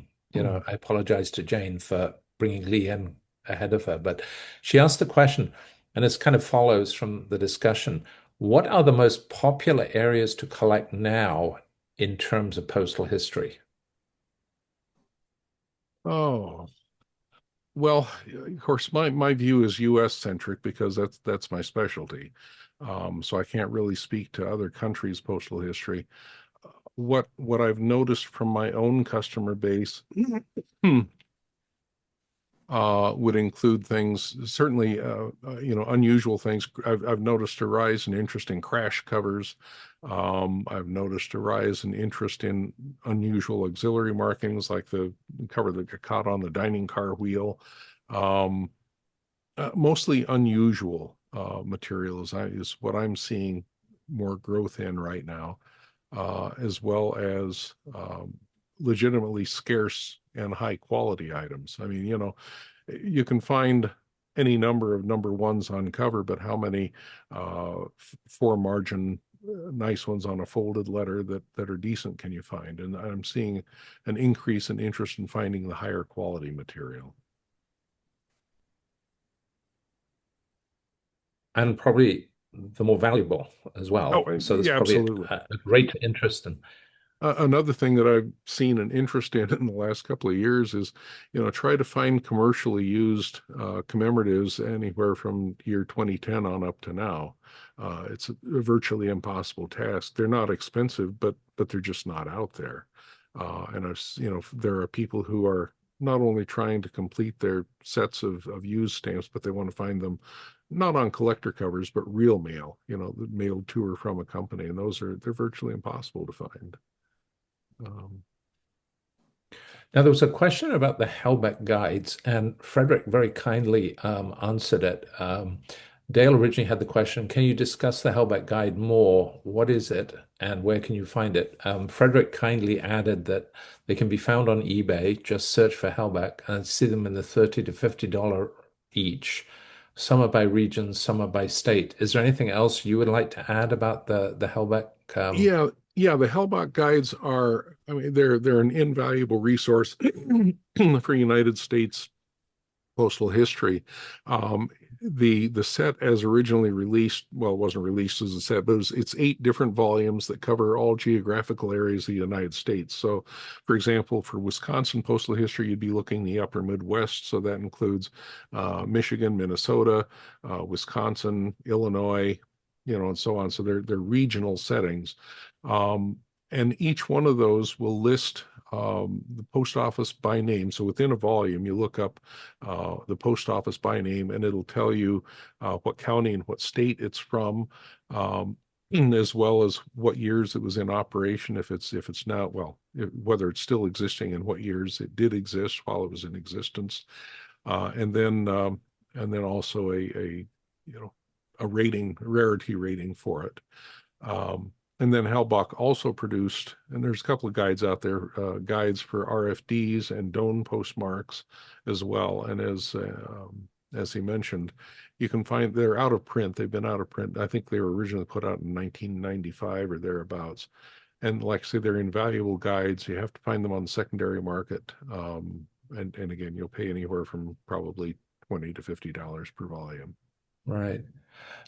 apologize to Jane for bringing Lee in ahead of her, but she asked the question, and this kind of follows from the discussion. What are the most popular areas to collect now in terms of postal history? Oh, well, of course, my view is U.S. centric because that's my specialty. So I can't really speak to other countries' postal history. What I've noticed from my own customer base would include things, certainly, unusual things. I've noticed a rise in interest in crash covers. I've noticed a rise in interest in unusual auxiliary markings, like the cover that got caught on the dining car wheel. Um, Mostly unusual material is what I'm seeing more growth in right now, as well as legitimately scarce and high quality items. I mean, you can find any number of number ones on cover, but how many four margin nice ones on a folded letter that are decent can you find? And I'm seeing an increase in interest in finding the higher quality material. And probably the more valuable as Oh, well. So there's yeah, probably absolutely. a great interest in. Another thing that I've seen an interest in the last couple of years is, try to find commercially used commemoratives anywhere from year 2010 on up to now. It's a virtually impossible task. They're not expensive, but they're just not out there. And there are people who are not only trying to complete their sets of used stamps, but they want to find them not on collector covers, but real mail, mailed to or from a company. And they're virtually impossible to find. Um, Now, there was a question about the Hellback guides, and Frederick very kindly answered it. Dale originally had the question, can you discuss the Hellback guide more? What is it, and where can you find it? Frederick kindly added that they can be found on eBay. Just search for Hellback and see them in the $30 to $50 each. Some are by region, some are by state. Is there anything else you would like to add about the Hellback? yeah, the Hellbach guides are, I mean, they're an invaluable resource for United States postal history. Um, the set as originally released, well, it wasn't released as a set, but it's 8 different volumes that cover all geographical areas of the United States. So, for example, for Wisconsin postal history, you'd be looking the upper Midwest. So that includes Michigan, Minnesota, Wisconsin, Illinois, and so on. So they're regional settings. Um, and each one of those will list the post office by name. So within a volume, you look up the post office by name, and it'll tell you what county and what state it's from, as well as what years it was in operation. If it's now, well, whether it's still existing and what years it did exist while it was in existence, and then also a rarity rating for it. And then Hellbach also produced, and there's a couple of guides out there, guides for RFDs and Doan postmarks as well. And as he mentioned, you can find they're out of print. They've been out of print. I think they were originally put out in 1995 or thereabouts. And like I say, they're invaluable guides. You have to find them on the secondary market. And again, you'll pay anywhere from probably $20 to $50 per volume. Right.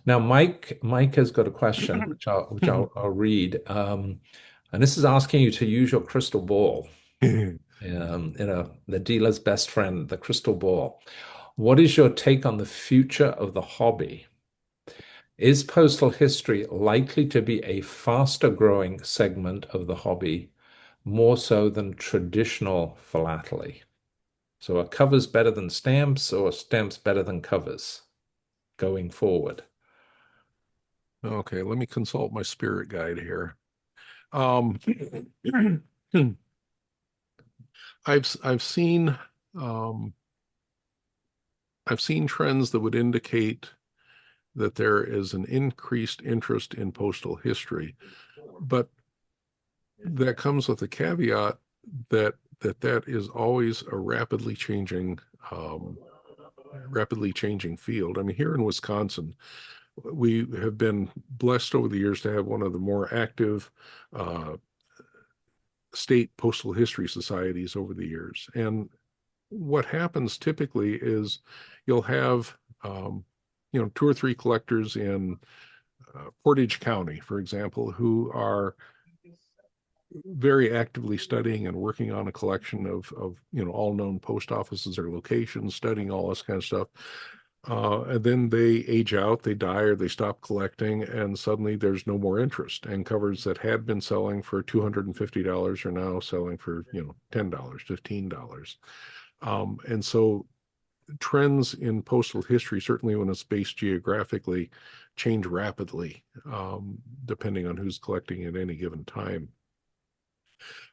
Now, Mike has got a question, which I'll read. And this is asking you to use your crystal ball, the dealer's best friend, the crystal ball. What is your take on the future of the hobby? Is postal history likely to be a faster growing segment of the hobby, more so than traditional philately? So are covers better than stamps or stamps better than covers going forward? Okay, let me consult my spirit guide here. Um, I've seen um, I've seen trends that would indicate that there is an increased interest in postal history, but that comes with a caveat that is always a um, rapidly changing field. I mean, here in Wisconsin, we have been blessed over the years to have one of the more active state postal history societies over the years. And what happens typically is you'll have, 2 or 3 collectors in Portage County, for example, who are very actively studying and working on a collection of all known post offices or locations, studying all this kind of stuff. And then they age out, they die, or they stop collecting, and suddenly there's no more interest. And covers that had been selling for $250 are now selling for, $10, $15. And so trends in postal history, certainly when it's based geographically, change rapidly, depending on who's collecting at any given time.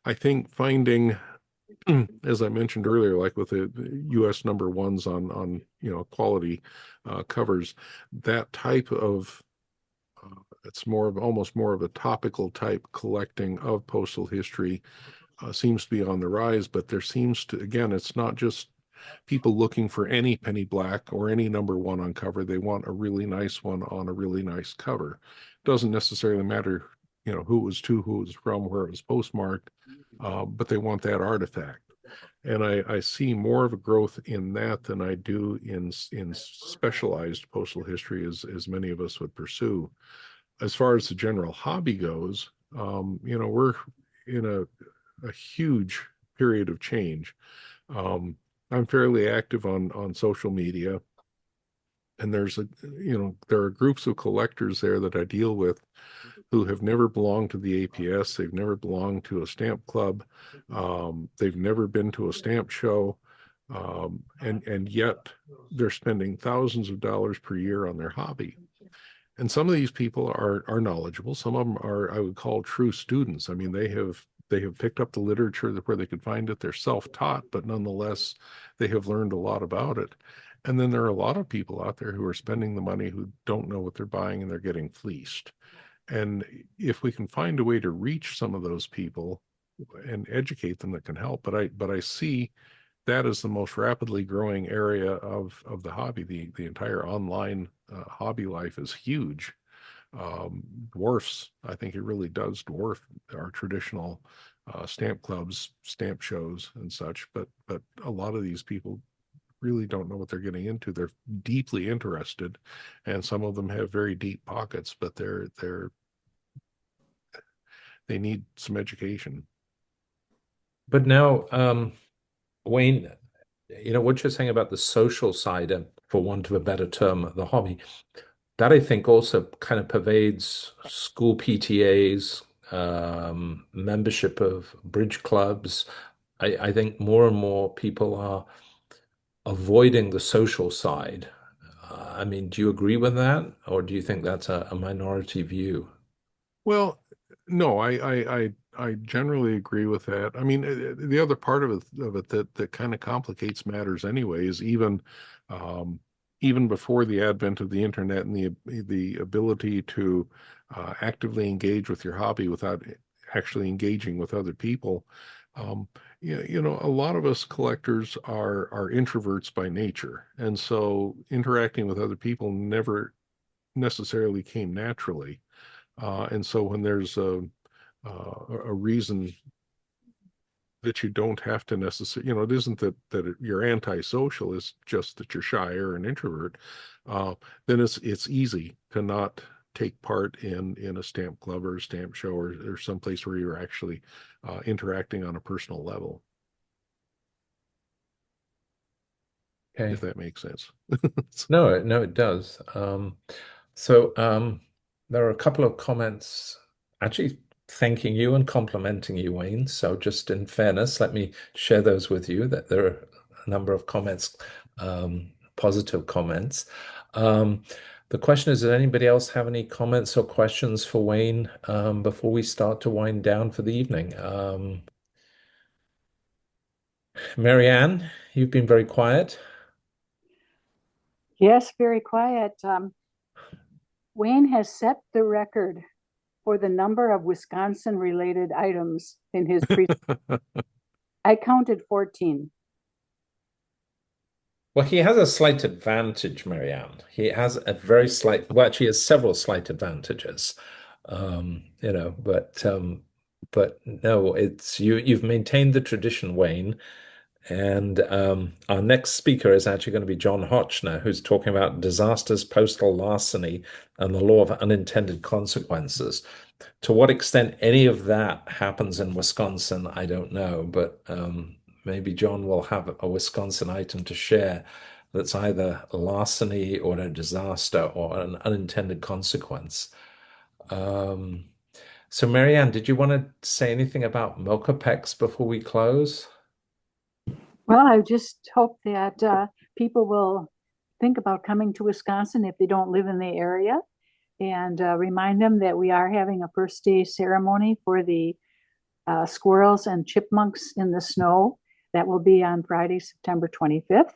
I think finding, as I mentioned earlier, like with the U.S. number ones on quality covers, that type of it's almost more of a topical type collecting of postal history seems to be on the rise. But there seems to, again, it's not just people looking for any penny black or any number one on cover. They want a really nice one on a really nice cover. It doesn't necessarily matter, who it was to, who it was from, where it was postmarked, but they want that artifact. And I see more of a growth in that than I do in specialized postal history, as many of us would pursue. As far as the general hobby goes, we're in a huge period of change. I'm fairly active on social media, and there are groups of collectors there that I deal with who have never belonged to the APS. They've never belonged to a stamp club. They've never been to a stamp show. And yet they're spending thousands of dollars per year on their hobby. And some of these people are knowledgeable. Some of them are, I would call, true students. I mean, they have picked up the literature where they could find it. They're self-taught, but nonetheless, they have learned a lot about it. And then there are a lot of people out there who are spending the money who don't know what they're buying, and they're getting fleeced. And if we can find a way to reach some of those people and educate them, that can help. But I see that as the most rapidly growing area of the hobby. The entire online hobby life is huge. Dwarfs, I think it really does dwarf our traditional stamp clubs, stamp shows, and such. But a lot of these people really don't know what they're getting into. They're deeply interested, and some of them have very deep pockets, but they need some education. But now, Wayne, what you're saying about the social side, and for want of a better term, the hobby, that I think also kind of pervades school PTAs, membership of bridge clubs. I think more and more people are avoiding the social side. I mean, do you agree with that, or do you think that's a minority view? Well, no, I generally agree with that. I mean, the other part of it that kind of complicates matters anyway is um, even before the advent of the internet and the ability to actively engage with your hobby without actually engaging with other people. Um, a lot of us collectors are introverts by nature, and so interacting with other people never necessarily came naturally. And so when there's a reason that you don't have to necessarily, it isn't that you're antisocial, it's just that you're shy or an introvert, uh, then it's easy to not take part in a stamp club or a stamp show or someplace where you're actually interacting on a personal level, if Okay. that makes sense. No, it does. So there are a couple of comments actually thanking you and complimenting you, Wayne. So just in fairness, let me share those with you, that there are a number of comments, positive comments. Um, the question is, does anybody else have any comments or questions for Wayne before we start to wind down for the evening? Marianne, you've been very quiet. Yes, very quiet. Wayne has set the record for the number of Wisconsin-related items in his pre. I counted 14. Well, he has a slight advantage, Marianne. He has a very slight, well, actually, he has several slight advantages. But no, it's you've maintained the tradition, Wayne, And our next speaker is actually going to be John Hotchner, who's talking about disasters, postal larceny, and the law of unintended consequences. To what extent any of that happens in Wisconsin, I don't know, but maybe John will have a Wisconsin item to share that's either larceny or a disaster or an unintended consequence. Um, so, Marianne, did you want to say anything about Milkopex before we close? Well, I just hope that people will think about coming to Wisconsin if they don't live in the area, and remind them that we are having a first day ceremony for the squirrels and chipmunks in the snow. That will be on Friday, September 25th.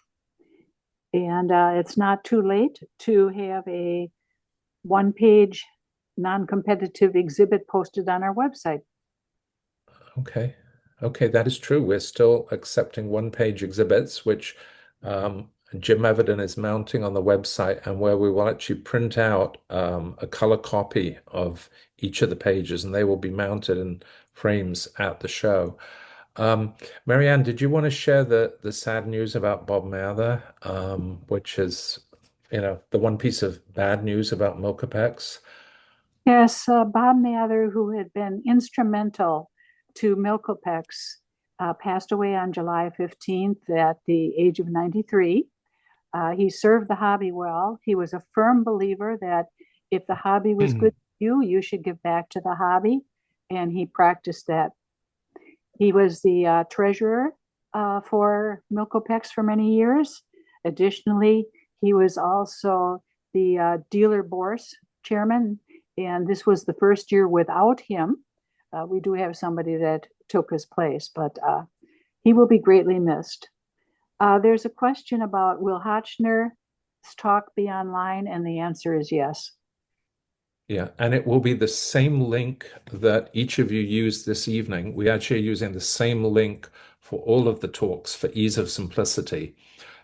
And it's not too late to have a one-page non-competitive exhibit posted on our website. Okay. Okay, that is true. We're still accepting one-page exhibits, which Jim Everton is mounting on the website, and where we will actually print out a color copy of each of the pages, and they will be mounted in frames at the show. Um, Marianne, did you want to share the sad news about Bob Mather, which is, the one piece of bad news about Milkopex? Yes, Bob Mather, who had been instrumental to Milkopex, passed away on July 15th at the age of 93. He served the hobby well. He was a firm believer that if the hobby was good for you, you should give back to the hobby, and he practiced that. He was the treasurer for Milkopex for many years. Additionally, he was also the dealer bourse chairman, and this was the first year without him. We do have somebody that took his place, but he will be greatly missed. There's a question about will Hotchner's talk be online, and the answer is yes. Yeah, and it will be the same link that each of you used this evening. We actually are using the same link for all of the talks for ease of simplicity.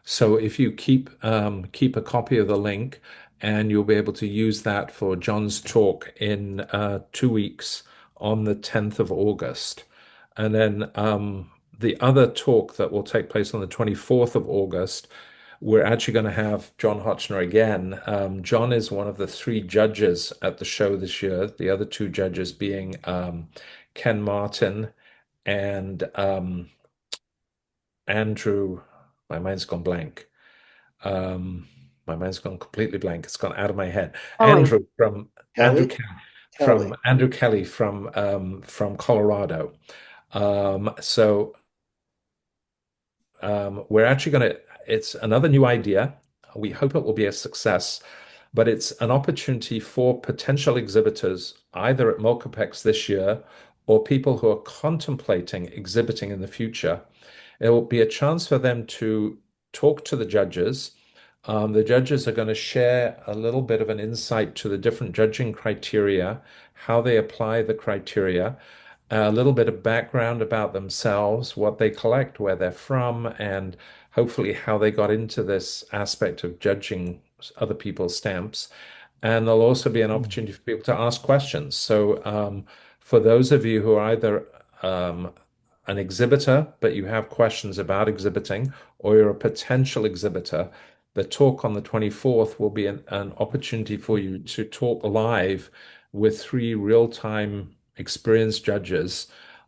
So if you keep a copy of the link, and you'll be able to use that for John's talk in 2 weeks on the 10th of August. And then the other talk that will take place on the 24th of August, we're actually going to have John Hotchner again. John is one of the three judges at the show this year, the other two judges being Ken Martin and Andrew. My mind's gone blank. My mind's gone completely blank. It's gone out of my head. Kelly. Kelly? Andrew Kelly from Colorado. So we're actually going to, it's another new idea. We hope it will be a success, but it's an opportunity for potential exhibitors, either at Mulcapex this year or people who are contemplating exhibiting in the future. It will be a chance for them to talk to the judges. The judges are going to share a little bit of an insight to the different judging criteria, how they apply the criteria, a little bit of background about themselves, what they collect, where they're from, and hopefully how they got into this aspect of judging other people's stamps. And there'll also be an opportunity for people to ask questions. So for those of you who are either an exhibitor, but you have questions about exhibiting, or you're a potential exhibitor, the talk on the 24th will be an opportunity for you to talk live with three real-time experienced judges,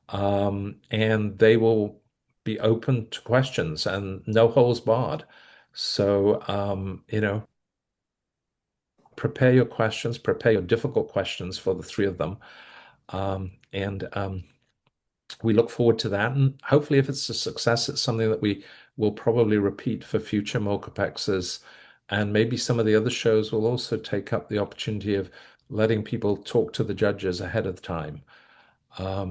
and they will be open to questions and no holes barred. So, prepare your questions, prepare your difficult questions for the three of them. And we look forward to that. And hopefully, if it's a success, it's something that we will probably repeat for future Mulcapexes. And maybe some of the other shows will also take up the opportunity of letting people talk to the judges ahead of time.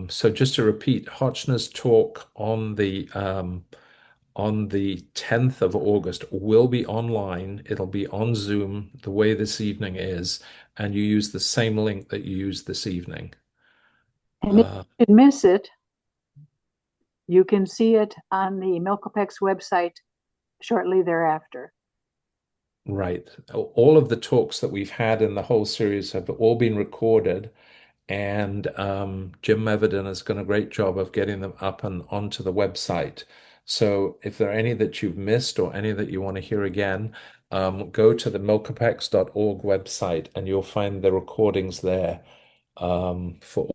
So just to repeat, Hotchner's talk on the 10th of August will be online. It'll be on Zoom, the way this evening is, and you use the same link that you used this evening. And if you miss it, you can see it on the Milkopex website shortly thereafter. Right. All of the talks that we've had in the whole series have all been recorded, and Jim Meverden has done a great job of getting them up and onto the website. So if there are any that you've missed or any that you want to hear again, go to the milkapex.org website and you'll find the recordings there for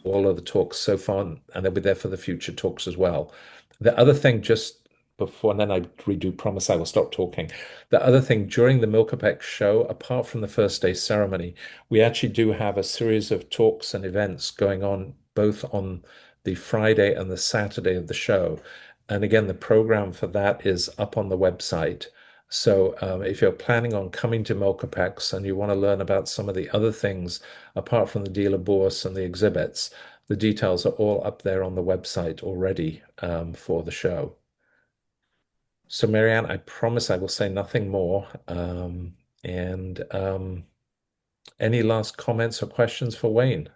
all of the talks so far, and they'll be there for the future talks as well. The other thing, just before, and then I redo promise I will stop talking. The other thing, during the Milkapex show, apart from the first day ceremony, we actually do have a series of talks and events going on both on the Friday and the Saturday of the show. And again, the program for that is up on the website. So if you're planning on coming to Milkapex and you want to learn about some of the other things apart from the dealer bourse and the exhibits, the details are all up there on the website already for the show. So, Marianne, I promise I will say nothing more. And any last comments or questions for Wayne?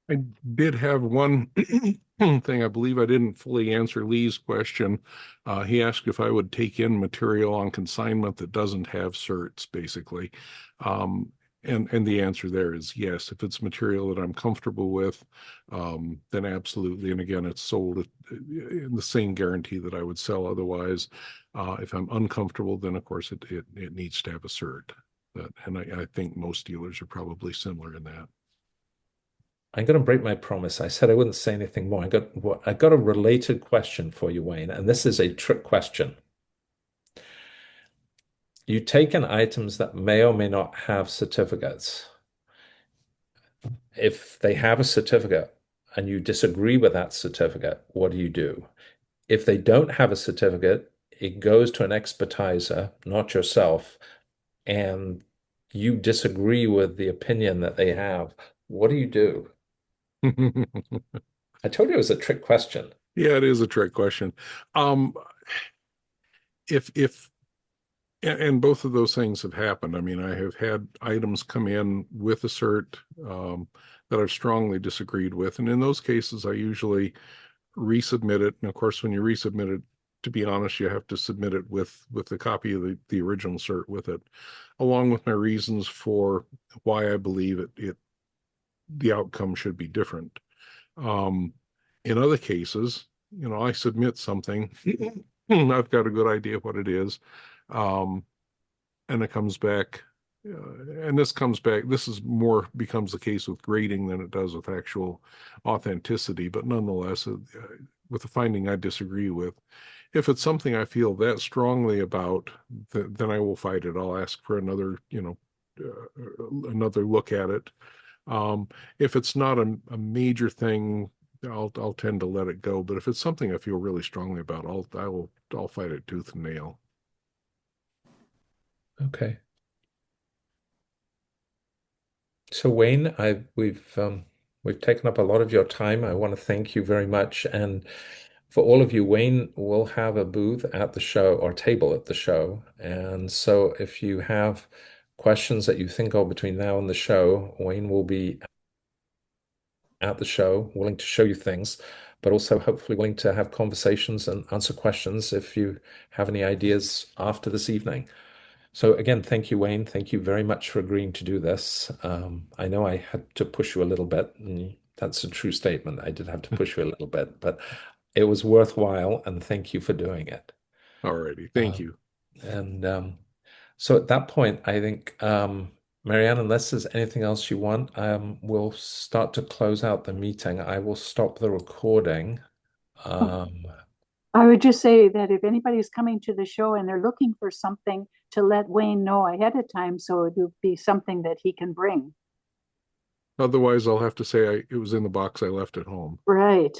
I did have one thing. I believe I didn't fully answer Lee's question. He asked if I would take in material on consignment that doesn't have certs, basically. And the answer there is yes. If it's material that I'm comfortable with, then absolutely. And again, it's sold in the same guarantee that I would sell otherwise. If I'm uncomfortable, then of course it needs to have a cert. And I think most dealers are probably similar in that. I'm going to break my promise. I said I wouldn't say anything more. I got a related question for you, Wayne, and this is a trick question. You take in items that may or may not have certificates. If they have a certificate and you disagree with that certificate, what do you do? If they don't have a certificate, it goes to an expertiser, not yourself, and you disagree with the opinion that they have. What do you do? I told you it was a trick question. Yeah, it is a trick question. If and both of those things have happened. I mean, I have had items come in with a cert that I've strongly disagreed with, and in those cases, I usually resubmit it. And of course, when you resubmit it, to be honest, you have to submit it with a copy of the original cert with it, along with my reasons for why I believe the outcome should be different. In other cases, I submit something, I've got a good idea what it is, and it comes back, and this is more becomes the case with grading than it does with actual authenticity, but nonetheless, with the finding I disagree with, if it's something I feel that strongly about, then I will fight it. I'll ask for another, another look at it. If it's not a major thing, I'll tend to let it go. But if it's something I feel really strongly about, I'll fight it tooth and nail. Okay. So Wayne, we've taken up a lot of your time. I want to thank you very much. And for all of you, Wayne will have a booth at the show or table at the show. And so if you have questions that you think of between now and the show, Wayne will be at the show, willing to show you things, but also hopefully willing to have conversations and answer questions if you have any ideas after this evening. So again, thank you, Wayne. Thank you very much for agreeing to do this. I know I had to push you a little bit, and that's a true statement. I did have to push you a little bit, but it was worthwhile, and thank you for doing it. All righty. Thank Um, you. and so at that point, I think, Marianne, unless there's anything else you want, we'll start to close out the meeting. I will stop the recording. I would just say that if anybody's coming to the show and they're looking for something, to let Wayne know ahead of time so it would be something that he can bring. Otherwise, I'll have to say it was in the box I left at home. Right.